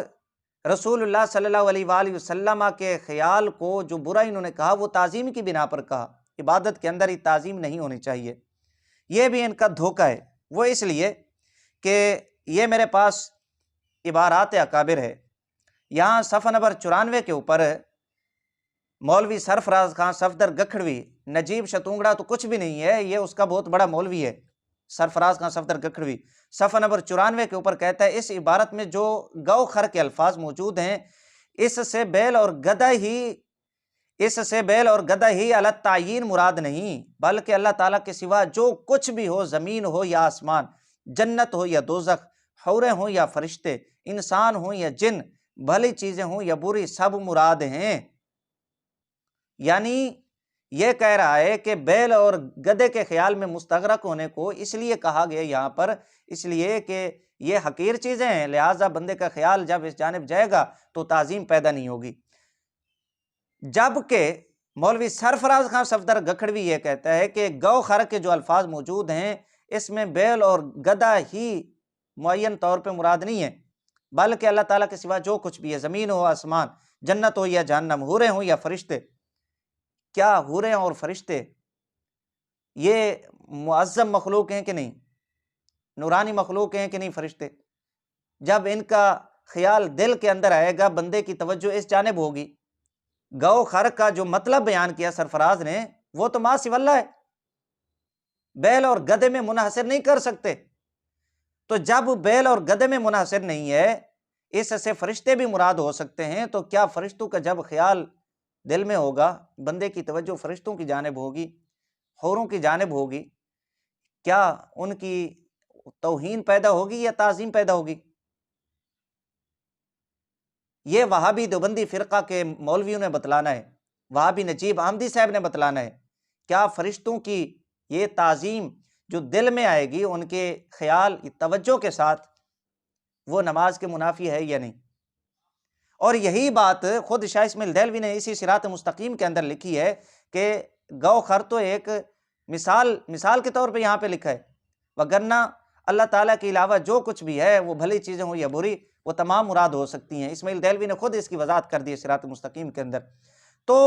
رسول اللہ صلی اللہ علیہ وآلہ وسلم کے خیال کو جو برا انہوں نے کہا وہ تعظیم کی بنا پر کہا۔ عبادت کے اندر یہ تعظیم نہیں ہونی چاہیے، یہ بھی ان کا دھوکہ ہے۔ وہ اس لیے کہ یہ میرے پاس عبارات اکابر ہے، یہاں صفحہ نمبر 94 کے اوپر مولوی سرفراز خان صفدر گکھڑوی، نجیب شتونگڑا تو کچھ بھی نہیں ہے، یہ اس کا بہت بڑا مولوی ہے سرفراز خان صفدر گکھڑوی، صفحہ نمبر 94 کے اوپر کہتا ہے اس عبارت میں جو گو خر کے الفاظ موجود ہیں اس سے بیل اور گدھا ہی اللہ تعین مراد نہیں، بلکہ اللہ تعالیٰ کے سوا جو کچھ بھی ہو، زمین ہو یا آسمان، جنت ہو یا دوزخ، حوریں ہوں یا فرشتے، انسان ہوں یا جن، بھلی چیزیں ہوں یا بری، سب مراد ہیں۔ یعنی یہ کہہ رہا ہے کہ بیل اور گدھے کے خیال میں مستغرق ہونے کو اس لیے کہا گیا یہاں پر، اس لیے کہ یہ حقیر چیزیں ہیں، لہٰذا بندے کا خیال جب اس جانب جائے گا تو تعظیم پیدا نہیں ہوگی۔ جبکہ مولوی سرفراز خان صفدر گکھڑوی یہ کہتا ہے کہ گو خر کے جو الفاظ موجود ہیں اس میں بیل اور گدھا ہی معین طور پہ مراد نہیں ہے، بلکہ اللہ تعالیٰ کے سوا جو کچھ بھی ہے، زمین ہو آسمان، جنت ہو یا جہنم، حوریں ہوں یا فرشتے۔ کیا حوریں اور فرشتے یہ معظم مخلوق ہیں کہ نہیں؟ نورانی مخلوق ہیں کہ نہیں فرشتے؟ جب ان کا خیال دل کے اندر آئے گا بندے کی توجہ اس جانب ہوگی۔ گو خر کا جو مطلب بیان کیا سرفراز نے وہ تو ما سوی اللہ ہے، بیل اور گدھے میں منحصر نہیں کر سکتے۔ تو جب بیل اور گدھے میں منحصر نہیں ہے، اس سے فرشتے بھی مراد ہو سکتے ہیں، تو کیا فرشتوں کا جب خیال دل میں ہوگا، بندے کی توجہ فرشتوں کی جانب ہوگی، حوروں کی جانب ہوگی، کیا ان کی توہین پیدا ہوگی یا تعظیم پیدا ہوگی؟ یہ وہابی دیوبندی فرقہ کے مولویوں نے بتلانا ہے، وہابی نجیب احمدی صاحب نے بتلانا ہے۔ کیا فرشتوں کی یہ تعظیم جو دل میں آئے گی ان کے خیال توجہ کے ساتھ، وہ نماز کے منافی ہے یا نہیں؟ اور یہی بات خود شاہ اسماعیل دہلوی نے اسی صراط مستقیم کے اندر لکھی ہے کہ گو خر تو ایک مثال کے طور پہ یہاں پہ لکھا ہے، وگرنہ اللہ تعالیٰ کے علاوہ جو کچھ بھی ہے وہ بھلی چیزیں ہوں یا بری، وہ تمام مراد ہو سکتی ہیں۔ اسماعیل دہلوی نے خود اس کی وضاحت کر دی ہے صراط مستقیم کے اندر۔ تو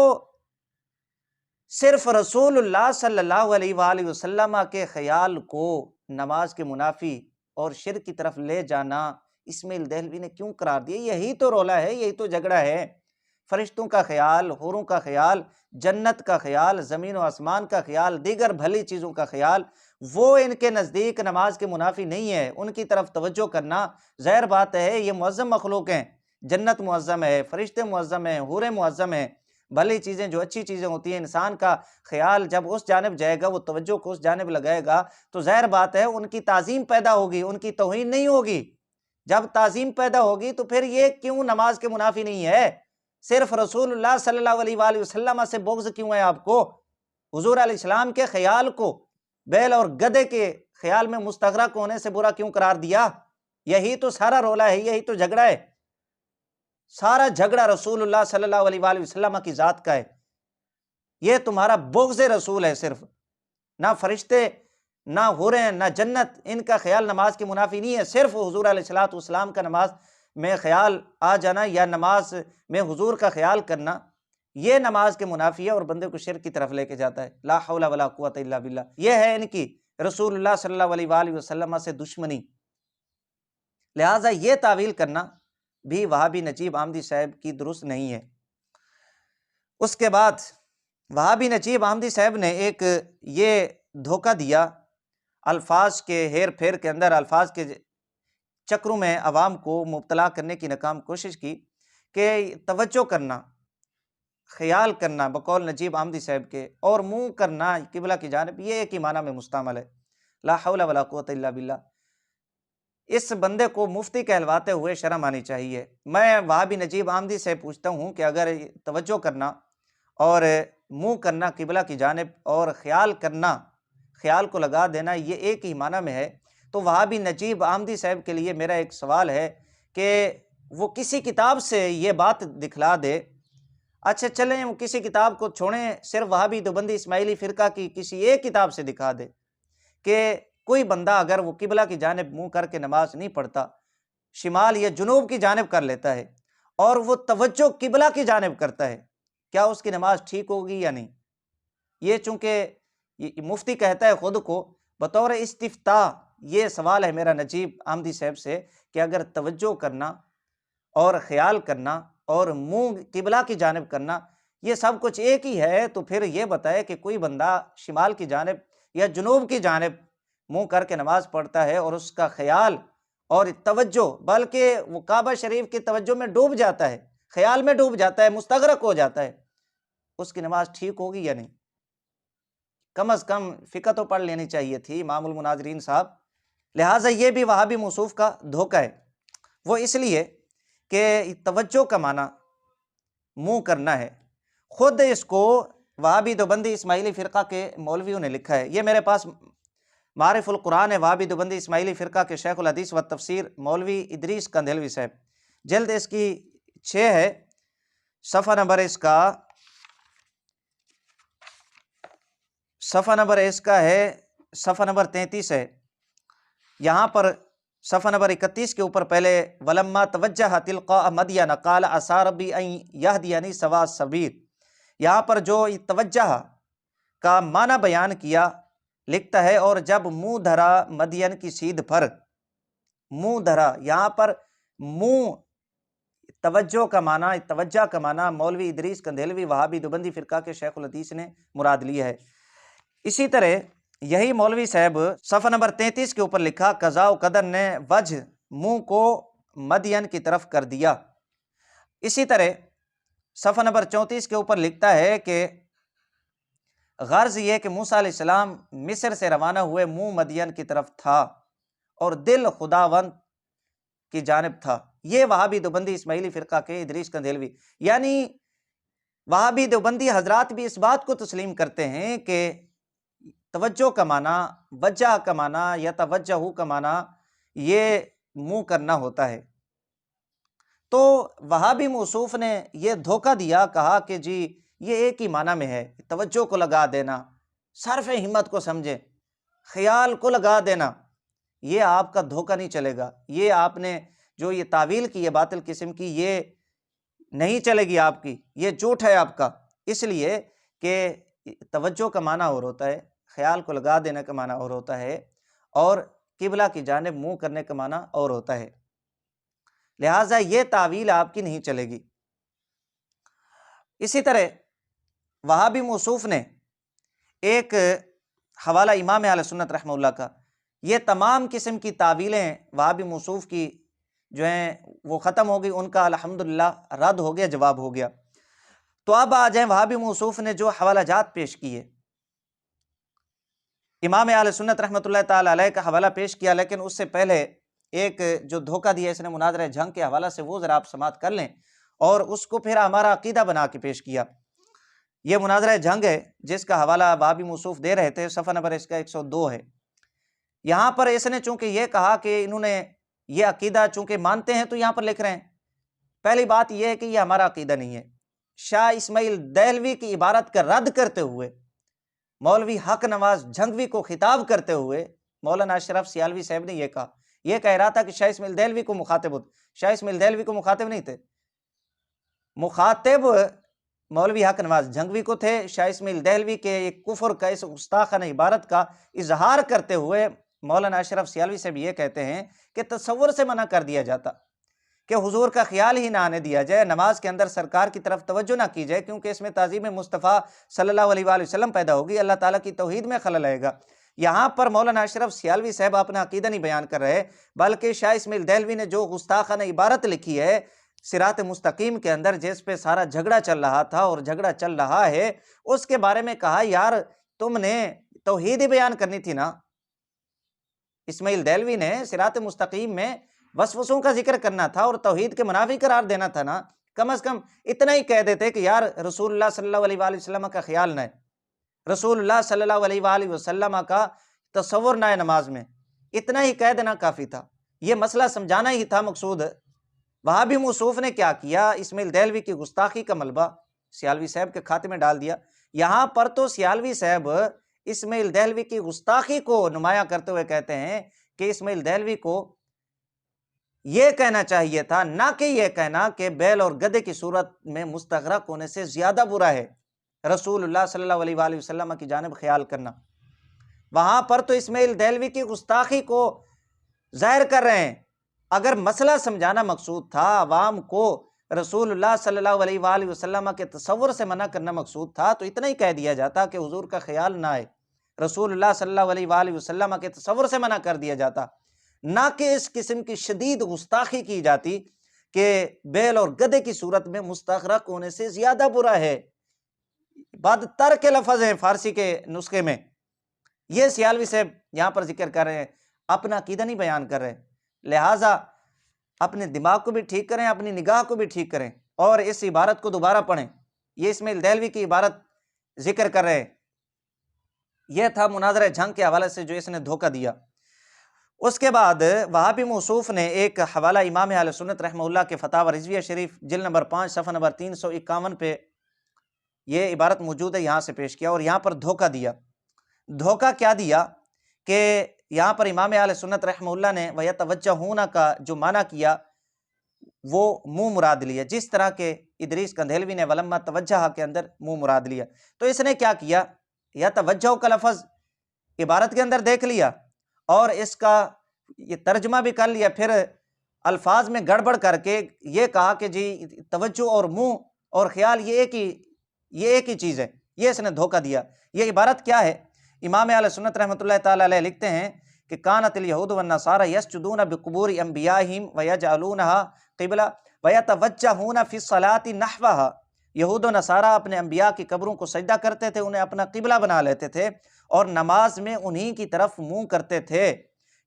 صرف رسول اللہ صلی اللہ علیہ وآلہ وسلم کے خیال کو نماز کے منافی اور شرک کی طرف لے جانا اسماعیل دہلوی نے کیوں قرار دیا؟ یہی تو رولا ہے، یہی تو جھگڑا ہے۔ فرشتوں کا خیال، حوروں کا خیال، جنت کا خیال، زمین و آسمان کا خیال، دیگر بھلی چیزوں کا خیال، وہ ان کے نزدیک نماز کے منافی نہیں ہے۔ ان کی طرف توجہ کرنا ظاہر بات ہے، یہ معظم مخلوق ہیں، جنت معظم ہے، فرشتے معظم ہیں، حوریں معظم ہیں، بھلی چیزیں جو اچھی چیزیں ہوتی ہیں، انسان کا خیال جب اس جانب جائے گا، وہ توجہ کو اس جانب لگائے گا، تو ظاہر بات ہے ان کی تعظیم پیدا ہوگی، ان کی توہین نہیں ہوگی۔ جب تعظیم پیدا ہوگی تو پھر یہ کیوں نماز کے منافی نہیں ہے؟ صرف رسول اللہ صلی اللہ علیہ وآلہ وسلم سے بغض کیوں ہے آپ کو؟ حضور علیہ السلام کے خیال کو بیل اور گدھے کے خیال میں مستغرق ہونے سے برا کیوں قرار دیا؟ یہی تو سارا رولا ہے، یہی تو جھگڑا ہے۔ سارا جھگڑا رسول اللہ صلی اللہ علیہ وآلہ وسلم کی ذات کا ہے۔ یہ تمہارا بغض رسول ہے صرف، نہ فرشتے، نہ حوریں، نہ جنت، ان کا خیال نماز کی منافی نہیں ہے۔ صرف حضور علیہ السلام کا نماز میں خیال آ جانا یا نماز میں حضور کا خیال کرنا، یہ نماز کے منافی ہے اور بندے کو شرک کی طرف لے کے جاتا ہے۔ لا حول ولا قوت الا باللہ۔ یہ ہے ان کی رسول اللہ صلی اللہ علیہ وآلہ وسلم سے دشمنی۔ لہٰذا یہ تعویل کرنا بھی وہابی نجیب احمدی صاحب کی درست نہیں ہے۔ اس کے بعد وہابی نجیب احمدی صاحب نے ایک یہ دھوکہ دیا، الفاظ کے ہیر پھیر کے اندر، الفاظ کے چکروں میں عوام کو مبتلا کرنے کی ناکام کوشش کی کہ توجہ کرنا، خیال کرنا بقول نجیب احمدی صاحب کے، اور منہ کرنا قبلہ کی جانب، یہ ایک ہی معنی میں مستعمل ہے۔ لا حول ولا قوت الا باللہ۔ اس بندے کو مفتی کہلواتے ہوئے شرم آنی چاہیے۔ میں وہابی نجیب احمدی سے پوچھتا ہوں کہ اگر توجہ کرنا اور منہ کرنا قبلہ کی جانب اور خیال کرنا، خیال کو لگا دینا، یہ ایک ہی معنی میں ہے، تو وہابی نجیب احمدی صاحب کے لیے میرا ایک سوال ہے کہ وہ کسی کتاب سے یہ بات دکھلا دے، اچھا چلیں وہ کسی کتاب کو چھوڑیں، صرف وہابی دیوبندی اسماعیلی فرقہ کی کسی ایک کتاب سے دکھا دے کہ کوئی بندہ اگر وہ قبلہ کی جانب منہ کر کے نماز نہیں پڑھتا، شمال یا جنوب کی جانب کر لیتا ہے اور وہ توجہ قبلہ کی جانب کرتا ہے، کیا اس کی نماز ٹھیک ہوگی یا نہیں؟ یہ چونکہ مفتی کہتا ہے خود کو بطور استفتاء، یہ سوال ہے میرا نجیب احمدی صاحب سے کہ اگر توجہ کرنا اور خیال کرنا اور منہ قبلہ کی جانب کرنا یہ سب کچھ ایک ہی ہے، تو پھر یہ بتائے کہ کوئی بندہ شمال کی جانب یا جنوب کی جانب منہ کر کے نماز پڑھتا ہے اور اس کا خیال اور توجہ بلکہ وہ کعبہ شریف کی توجہ میں ڈوب جاتا ہے، خیال میں ڈوب جاتا ہے، مستغرق ہو جاتا ہے، اس کی نماز ٹھیک ہوگی یا نہیں؟ کم از کم فقہ تو پڑھ لینی چاہیے تھی امام المناظرین صاحب۔ لہٰذا یہ بھی وہابی موصوف کا دھوکہ ہے، وہ اس لیے کہ توجہ کا معنی منہ کرنا ہے۔ خود اس کو وہابی دیوبندی اسماعیلی فرقہ کے مولویوں نے لکھا ہے، یہ میرے پاس معارف القرآن ہے وہابی دیوبندی اسماعیلی فرقہ کے شیخ الحدیث و تفسیر مولوی ادریس کندھلوی صاحب، جلد اس کی 6 ہے، صفحہ نمبر اس کا ہے صفحہ نمبر 33 ہے، یہاں پر صفحہ نمبر 31 کے اوپر پہلے ولما توجہ تلقاء مدین قال عسى ربی ان یہدینی سواء السبیل، یہاں پر جو توجہ کا معنی بیان کیا لکھتا ہے اور جب منہ دھرا مدین کی سیدھ پر، منہ دھرا یہاں پر منہ توجہ کا معنی مولوی ادریس کندھلوی وہابی دیوبندی فرقہ کے شیخ الحدیث نے مراد لی ہے۔ اسی طرح یہی مولوی صاحب صفحہ نمبر 33 کے اوپر لکھا قضاء و قدر نے وجہ منہ کو مدین کی طرف کر دیا۔ اسی طرح صفحہ نمبر 34 کے اوپر لکھتا ہے کہ غرض یہ کہ موسیٰ علیہ السلام مصر سے روانہ ہوئے منہ مدین کی طرف تھا اور دل خداوند کی جانب تھا۔ یہ وہابی دیوبندی اسماعیلی فرقہ کے ادریس کندھلوی، یعنی وہابی دیوبندی حضرات بھی اس بات کو تسلیم کرتے ہیں کہ توجہ کا معنی، وجہ کا معنی یا توجہ کا معنی یہ منہ کرنا ہوتا ہے۔ تو وہابی موصوف نے یہ دھوکہ دیا، کہا کہ جی یہ ایک ہی معنی میں ہے، توجہ کو لگا دینا، صرف ہمت کو سمجھیں، خیال کو لگا دینا، یہ آپ کا دھوکہ نہیں چلے گا، یہ آپ نے جو یہ تعویل کی ہے باطل قسم کی، یہ نہیں چلے گی آپ کی، یہ جھوٹ ہے آپ کا، اس لیے کہ توجہ کا معنی اور ہوتا ہے، خیال کو لگا دینے کا معنی اور ہوتا ہے، اور قبلہ کی جانب منہ کرنے کا معنی اور ہوتا ہے، لہٰذا یہ تعویل آپ کی نہیں چلے گی۔ اسی طرح وہابی موصوف نے ایک حوالہ امام اہل سنت رحمہ اللہ کا، یہ تمام قسم کی تعویلیں وہابی موصوف کی جو ہیں وہ ختم ہو گئی، ان کا الحمدللہ رد ہو گیا، جواب ہو گیا۔ تو اب آ جائیں وہابی موصوف نے جو حوالہ جات پیش کیے، امام اہل سنت رحمۃ اللہ تعالی علیہ کا حوالہ پیش کیا، لیکن اس سے پہلے ایک جو دھوکہ دیا اس نے مناظرہ جنگ کے حوالہ سے، وہ ذرا آپ سماعت کر لیں اور اس کو پھر ہمارا عقیدہ بنا کے پیش کیا۔ یہ مناظرہ جنگ ہے جس کا حوالہ وہابی موصوف دے رہے تھے، صفحہ نمبر اس کا 102 ہے۔ یہاں پر اس نے چونکہ یہ کہا کہ انہوں نے یہ عقیدہ چونکہ مانتے ہیں تو یہاں پر لکھ رہے ہیں، پہلی بات یہ ہے کہ یہ ہمارا عقیدہ نہیں ہے۔ شاہ اسماعیل دہلوی کی عبارت کا رد کرتے ہوئے، مولوی حق نواز جھنگوی کو خطاب کرتے ہوئے مولانا اشرف سیالوی صاحب نے یہ کہا، یہ کہہ رہا تھا کہ شاہ اسماعیل دہلوی کو مخاطب ہوتے، شاہ اسماعیل دہلوی کو مخاطب نہیں تھے، مخاطب مولوی حق نواز جھنگوی کو تھے۔ شاہ اسماعیل دہلوی کے ایک کفر کا، اس گستاخانہ عبارت کا اظہار کرتے ہوئے مولانا اشرف سیالوی سے بھی یہ کہتے ہیں کہ تصور سے منع کر دیا جاتا، کہ حضور کا خیال ہی نہ آنے دیا جائے، نماز کے اندر سرکار کی طرف توجہ نہ کی جائے، کیونکہ اس میں تعظیم مصطفیٰ صلی اللہ علیہ وآلہ وسلم پیدا ہوگی، اللہ تعالیٰ کی توحید میں خلل آئے گا۔ یہاں پر مولانا اشرف سیالوی صاحب اپنا عقیدہ نہیں بیان کر رہے، بلکہ شاہ اسماعیل دہلوی نے جو گستاخانہ عبارت لکھی ہے صراط مستقیم کے اندر، جس پہ سارا جھگڑا چل رہا تھا اور جھگڑا چل رہا ہے، اس کے بارے میں کہا یار تم نے توحید ہی بیان کرنی تھی نا۔ اسماعیل دہلوی نے صراط مستقیم میں وسوسوں کا ذکر کرنا تھا اور توحید کے منافی قرار دینا تھا نا، کم از کم اتنا ہی کہہ دیتے کہ یار رسول اللہ صلی اللہ علیہ وآلہ وسلم کا خیال نہ ہے، رسول اللہ صلی اللہ علیہ وآلہ وسلم کا تصور نہ ہے نماز میں، اتنا ہی کہہ دینا کافی تھا، یہ مسئلہ سمجھانا ہی تھا مقصود۔ وہابی موصوف نے کیا کیا، اسماعیل دہلوی کی گستاخی کا ملبہ سیالوی صاحب کے کھاتے میں ڈال دیا۔ یہاں پر تو سیالوی صاحب اسماعیل دہلوی کی گستاخی کو نمایاں کرتے ہوئے کہتے ہیں کہ اسماعیل دہلوی کو یہ کہنا چاہیے تھا، نہ کہ یہ کہنا کہ بیل اور گدھے کی صورت میں مستغرق ہونے سے زیادہ برا ہے رسول اللہ صلی اللہ علیہ وآلہ وسلم کی جانب خیال کرنا۔ وہاں پر تو اسماعیل دہلوی کی گستاخی کو ظاہر کر رہے ہیں۔ اگر مسئلہ سمجھانا مقصود تھا، عوام کو رسول اللہ صلی اللہ علیہ وآلہ وسلم کے تصور سے منع کرنا مقصود تھا تو اتنا ہی کہہ دیا جاتا کہ حضور کا خیال نہ آئے، رسول اللہ صلی اللہ علیہ وآلہ وسلم کے تصور سے منع کر دیا جاتا، نہ کہ اس قسم کی شدید گستاخی کی جاتی کہ بیل اور گدھے کی صورت میں مستغرق ہونے سے زیادہ برا ہے۔ بدتر کے لفظ ہیں فارسی کے نسخے میں، یہ سیالوی صاحب یہاں پر ذکر کر رہے ہیں، اپنا عقیدہ نہیں بیان کر رہے۔ لہٰذا اپنے دماغ کو بھی ٹھیک کریں، اپنی نگاہ کو بھی ٹھیک کریں اور اس عبارت کو دوبارہ پڑھیں۔ یہ اسماعیل دہلوی کی عبارت ذکر کر رہے ہیں۔ یہ تھا مناظرہ جنگ کے حوالے سے جو اس نے دھوکہ دیا۔ اس کے بعد وہابی موصوف نے ایک حوالہ امام اہل سنت رحمہ اللہ کے فتاوی رضویہ شریف جلد نمبر 5 صفحہ نمبر 351 پہ یہ عبارت موجود ہے، یہاں سے پیش کیا اور یہاں پر دھوکہ دیا۔ دھوکہ کیا دیا کہ یہاں پر امام اہل سنت رحمہ اللہ نے وَيَتَوَجَّهُونَ کا جو معنی کیا وہ منہ مراد لیا، جس طرح کہ ادریس کندھیلوی نے ولما توجہ کے اندر منہ مراد لیا۔ تو اس نے کیا کیا، یا توجہ کا لفظ عبارت کے اندر دیکھ لیا اور اس کا یہ ترجمہ بھی کر لیا، پھر الفاظ میں گڑبڑ کر کے یہ کہا کہ جی توجہ اور منہ اور خیال یہ ایک ہی چیز ہے۔ یہ اس نے دھوکہ دیا۔ یہ عبارت کیا ہے؟ امام اہل سنت رحمۃ اللہ تعالی علیہ لکھتے ہیں کہ کانت الیہود والنصارى یسجدون بقبور انبیائہم ویجعلونہا قبلہ ویتوجہون فی الصلاۃ نحوہا۔ یہود و نصارہ اپنے انبیاء کی قبروں کو سجدہ کرتے تھے، انہیں اپنا قبلہ بنا لیتے تھے اور نماز میں انہی کی طرف منہ کرتے تھے۔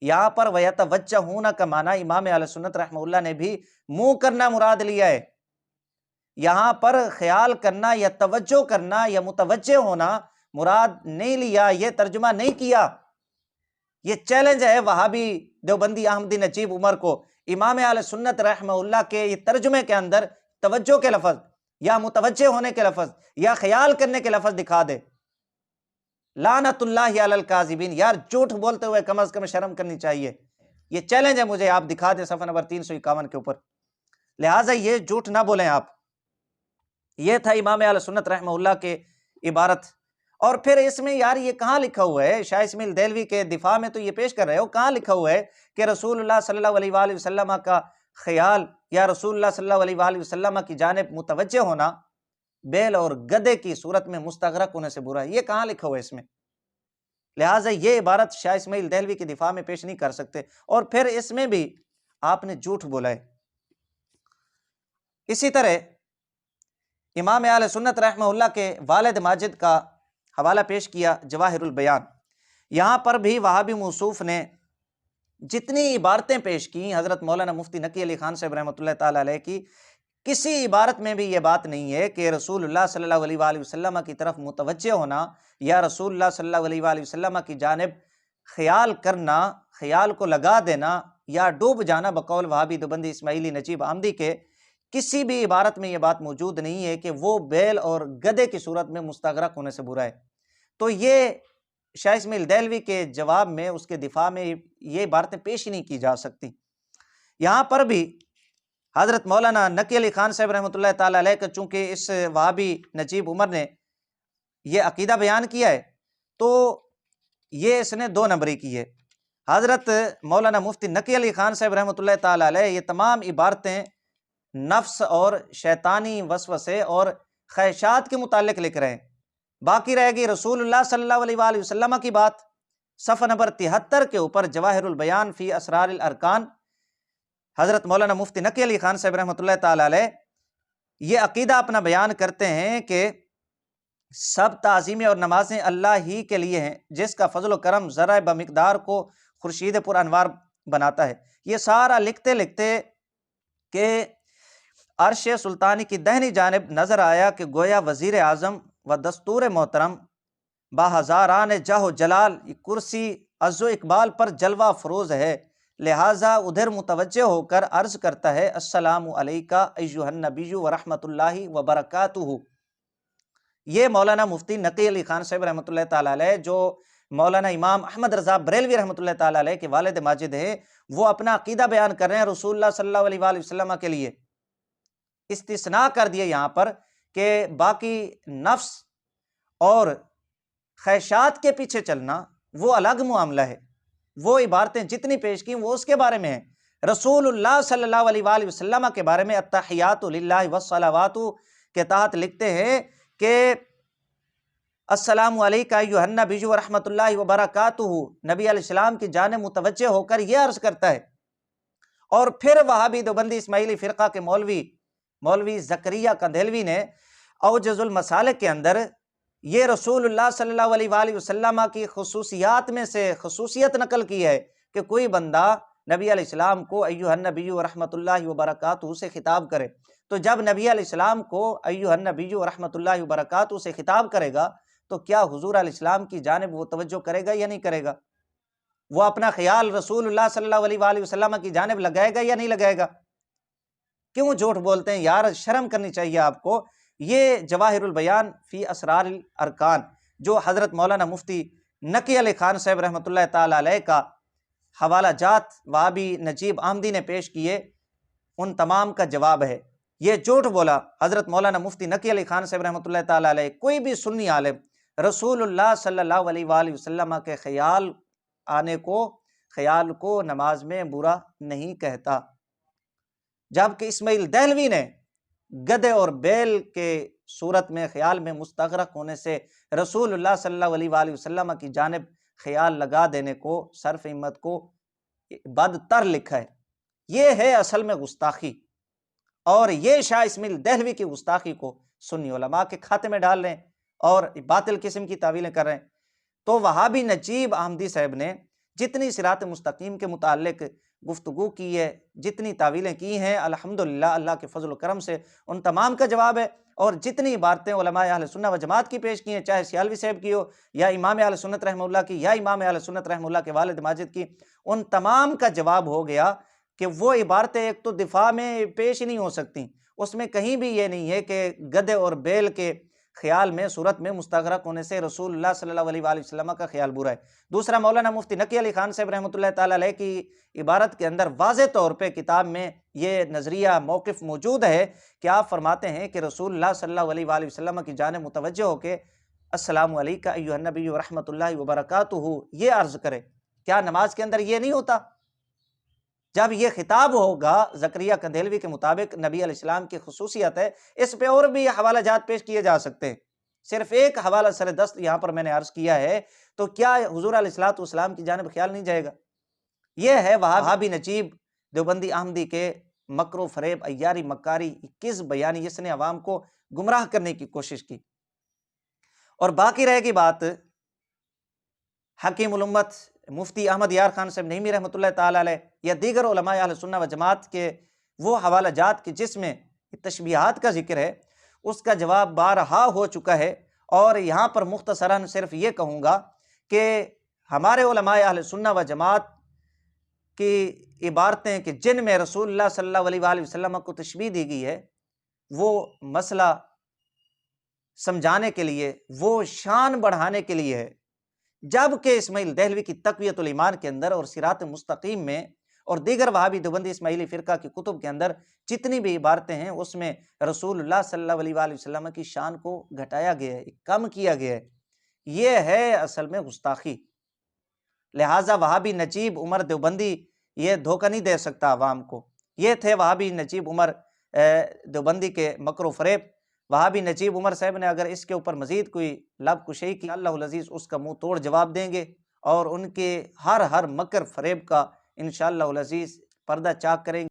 یہاں پر ویتوجہون کا معنی امام اہل سنت رحمہ اللہ نے بھی منہ کرنا مراد لیا ہے۔ یہاں پر خیال کرنا یا توجہ کرنا یا متوجہ ہونا مراد نہیں لیا، یہ ترجمہ نہیں کیا۔ یہ چیلنج ہے وہابی دیوبندی احمدی نجیب عمر کو، امام اہل سنت رحمہ اللہ کے یہ ترجمے کے اندر توجہ کے لفظ یا متوجہ ہونے کے لفظ یا خیال کرنے کے لفظ دکھا دے۔ لعنت اللہ علی الکاذبین، یار جھوٹ بولتے ہوئے کم از کم شرم کرنی چاہیے۔ یہ چیلنج ہے مجھے، آپ دکھا دیں صفحہ نمبر 351 کے اوپر۔ لہٰذا یہ جھوٹ نہ بولیں آپ۔ یہ تھا امام اہل سنت رحمہ اللہ کے عبارت۔ اور پھر اس میں یار یہ کہاں لکھا ہوا ہے؟ شاہ اسماعیل دہلوی کے دفاع میں تو یہ پیش کر رہے ہو، کہاں لکھا ہوا ہے کہ رسول اللہ صلی اللہ علیہ وآلہ وسلم کا خیال یا رسول اللہ صلی اللہ علیہ وآلہ وسلم کی جانب متوجہ ہونا بیل اور گدھے کی صورت میں مستغرق ہونے سے برا ہے؟ یہ کہاں لکھا ہوا ہے اس میں؟ لہٰذا یہ عبارت شاہ اسماعیل دہلوی کے دفاع میں پیش نہیں کر سکتے، اور پھر اس میں بھی آپ نے جھوٹ بولا ہے۔ اسی طرح امام اہل سنت رحمہ اللہ کے والد ماجد کا حوالہ پیش کیا جواہر البیان۔ یہاں پر بھی وہابی موصوف نے جتنی عبارتیں پیش کی حضرت مولانا مفتی نقی علی خان صاحب رحمۃ اللہ تعالی علیہ کی، کسی عبارت میں بھی یہ بات نہیں ہے کہ رسول اللہ صلی اللہ علیہ وآلہ وسلم کی طرف متوجہ ہونا یا رسول اللہ صلی اللہ علیہ وآلہ وسلم کی جانب خیال کرنا، خیال کو لگا دینا یا ڈوب جانا بقول وہابی دیوبندی اسماعیلی نجیب احمدی کے کسی بھی عبارت میں یہ بات موجود نہیں ہے کہ وہ بیل اور گدھے کی صورت میں مستغرق ہونے سے برا ہے۔ تو یہ شاہ اسماعیل دہلوی کے جواب میں، اس کے دفاع میں یہ عبارتیں پیش ہی نہیں کی جا سکتی۔ یہاں پر بھی حضرت مولانا نقی علی خان صاحب رحمۃ اللہ تعالی علیہ کا چونکہ اس وہابی نجیب عمر نے یہ عقیدہ بیان کیا ہے تو یہ اس نے 2 نمبری کی ہے۔ حضرت مولانا مفتی نقی علی خان صاحب رحمۃ اللہ تعالی علیہ یہ تمام عبارتیں نفس اور شیطانی وسوسے اور خواہشات کے متعلق لکھ رہے ہیں۔ باقی رہے گی رسول اللہ صلی اللہ علیہ وآلہ وسلم کی بات، صفحہ نمبر 73 کے اوپر جواہر البیان فی اسرار الارکان، حضرت مولانا مفتی نقی علی خان صاحب رحمۃ اللہ تعالی علیہ یہ عقیدہ اپنا بیان کرتے ہیں کہ سب تعظیمیں اور نمازیں اللہ ہی کے لیے ہیں، جس کا فضل و کرم ذرہ بمقدار کو خورشید پر انوار بناتا ہے۔ یہ سارا لکھتے لکھتے کہ عرش سلطانی کی دہنی جانب نظر آیا کہ گویا وزیر اعظم و دستور محترم باہزاران جاہ و جلال کرسی عز و اقبال پر جلوہ فروز ہے، لہٰذا ادھر متوجہ ہو کر عرض کرتا ہے السلام علیکہ ایہا النبی و رحمۃ اللہ وبرکاتہ۔ یہ مولانا مفتی نقی علی خان صاحب رحمۃ اللہ تعالیٰ علیہ، جو مولانا امام احمد رضا بریلوی رحمۃ اللہ تعالیٰ علیہ کے والد ماجد ہے، وہ اپنا عقیدہ بیان کر رہے ہیں رسول اللہ صلی اللہ علیہ وآلہ وسلم کے لیے۔ استثناء کر دیے یہاں پر کہ باقی نفس اور خواہشات کے پیچھے چلنا وہ الگ معاملہ ہے، وہ عبارتیں جتنی پیش کی وہ اس کے بارے میں ہیں۔ رسول اللہ صلی اللہ علیہ وآلہ وسلم کے بارے میں التحیات للہ والصلوات کے تحت لکھتے ہیں کہ السلام علیکہ ایھا النبی ورحمۃ اللہ وبرکاتہ، نبی علیہ السلام کی جانب متوجہ ہو کر یہ عرض کرتا ہے۔ اور پھر وہابی دیوبندی اسماعیلی فرقہ کے مولوی زکریا کندھیلوی نے اوجز المسالک کے اندر یہ رسول اللہ صلی اللہ علیہ وآلہ وسلم کی خصوصیات میں سے خصوصیت نقل کی ہے کہ کوئی بندہ نبی علیہ السلام کو ایھا النبی ورحمۃ اللہ وبرکاتہ سے خطاب کرے، تو جب نبی علیہ السلام کو ایھا النبی ورحمۃ اللہ وبرکاتہ سے خطاب کرے گا تو کیا حضور علیہ السلام کی جانب وہ توجہ کرے گا یا نہیں کرے گا؟ وہ اپنا خیال رسول اللہ صلی اللہ علیہ وآلہ وسلم کی جانب لگائے گا یا نہیں لگائے گا؟ کیوں جھوٹ بولتے ہیں یار، شرم کرنی چاہیے آپ کو۔ یہ جواہر البیان فی اسرار الارکان جو حضرت مولانا مفتی نقی علی خان صاحب رحمۃ اللہ تعالی علیہ کا حوالہ جات وہابی نجیب احمدی نے پیش کیے، ان تمام کا جواب ہے۔ یہ جھوٹ بولا حضرت مولانا مفتی نقی علی خان صاحب رحمۃ اللہ تعالی علیہ۔ کوئی بھی سنی عالم رسول اللہ صلی اللہ علیہ وآلہ وسلم کے خیال کو نماز میں برا نہیں کہتا، جبکہ اسماعیل دہلوی نے گدے اور بیل کے صورت میں خیال میں مستغرق ہونے سے رسول اللہ صلی اللہ علیہ وآلہ وسلم کی جانب خیال لگا دینے کو صرف ہمت کو بدتر لکھا ہے۔ یہ ہے اصل میں گستاخی، اور یہ شاہ اسماعیل دہلوی کی گستاخی کو سنی علماء کے کھاتے میں ڈال رہے ہیں اور باطل قسم کی تعویلیں کر رہے ہیں۔ تو وہابی نجیب احمدی صاحب نے جتنی صراط مستقیم کے متعلق گفتگو کی ہے، جتنی تعویلیں کی ہیں، الحمدللہ اللہ کے فضل و کرم سے ان تمام کا جواب ہے۔ اور جتنی عبارتیں علماء اہل سنت و جماعت کی پیش کی ہیں، چاہے سیالوی صاحب کی ہو یا امام اہل سنت رحمہ اللہ کی یا امام اہل سنت رحمہ اللہ کے والد ماجد کی، ان تمام کا جواب ہو گیا کہ وہ عبارتیں ایک تو دفاع میں پیش ہی نہیں ہو سکتی، اس میں کہیں بھی یہ نہیں ہے کہ گدے اور بیل کے خیال میں صورت میں مستغرق ہونے سے رسول اللہ صلی اللہ علیہ وآلہ وسلم کا خیال برا ہے۔ دوسرا، مولانا مفتی نقی علی خان صاحب رحمۃ اللہ تعالی علیہ کی عبارت کے اندر واضح طور پہ کتاب میں یہ نظریہ موقف موجود ہے کہ آپ فرماتے ہیں کہ رسول اللہ صلی اللہ علیہ وآلہ وسلم کی جانب متوجہ ہو کے السلام علیکہ ایھا النبی ورحمۃ اللہ وبرکاتہ یہ عرض کرے۔ کیا نماز کے اندر یہ نہیں ہوتا؟ جب یہ خطاب ہوگا زکریا کندھیلوی کے مطابق نبی علیہ السلام کی خصوصیت ہے، اس پہ اور بھی حوالہ جات پیش کیے جا سکتے ہیں، صرف ایک حوالہ سر دست یہاں پر میں نے عرض کیا ہے، تو کیا حضور علیہ الصلوۃ والسلام کی جانب خیال نہیں جائے گا؟ یہ ہے وہابی نجیب دیوبندی احمدی کے مکر و فریب، عیاری مکاری، کس بیانی، اس نے عوام کو گمراہ کرنے کی کوشش کی۔ اور باقی رہے گی بات حکیم الامت مفتی احمد یار خان صاحب نعیمی رحمۃ اللہ تعالی علیہ یا دیگر علماء اہل سنت و جماعت کے وہ حوالہ جات کے جس میں تشبیہات کا ذکر ہے، اس کا جواب بارہا ہو چکا ہے۔ اور یہاں پر مختصراً صرف یہ کہوں گا کہ ہمارے علماء اہل سنت و جماعت کی عبارتیں کہ جن میں رسول اللہ صلی اللہ علیہ وآلہ وسلم کو تشبیہ دی گئی ہے، وہ مسئلہ سمجھانے کے لیے، وہ شان بڑھانے کے لیے ہے، جبکہ اسماعیل دہلوی کی تقویۃ الایمان کے اندر اور صراط مستقیم میں اور دیگر وہابی دیوبندی اسماعیلی فرقہ کی کتب کے اندر جتنی بھی عبارتیں ہیں، اس میں رسول اللہ صلی اللہ علیہ وآلہ وسلم کی شان کو گھٹایا گیا ہے، کم کیا گیا ہے۔ یہ ہے اصل میں گستاخی۔ لہٰذا وہابی نجیب عمر دیوبندی یہ دھوکہ نہیں دے سکتا عوام کو۔ یہ تھے وہابی نجیب عمر دیوبندی کے مکر و فریب۔ وہابی نجیب عمر صاحب نے اگر اس کے اوپر مزید کوئی لب کشی کی، اللہ العزیز اس کا منہ توڑ جواب دیں گے اور ان کے ہر مکر فریب کا انشاءاللہ العزیز پردہ چاک کریں گے۔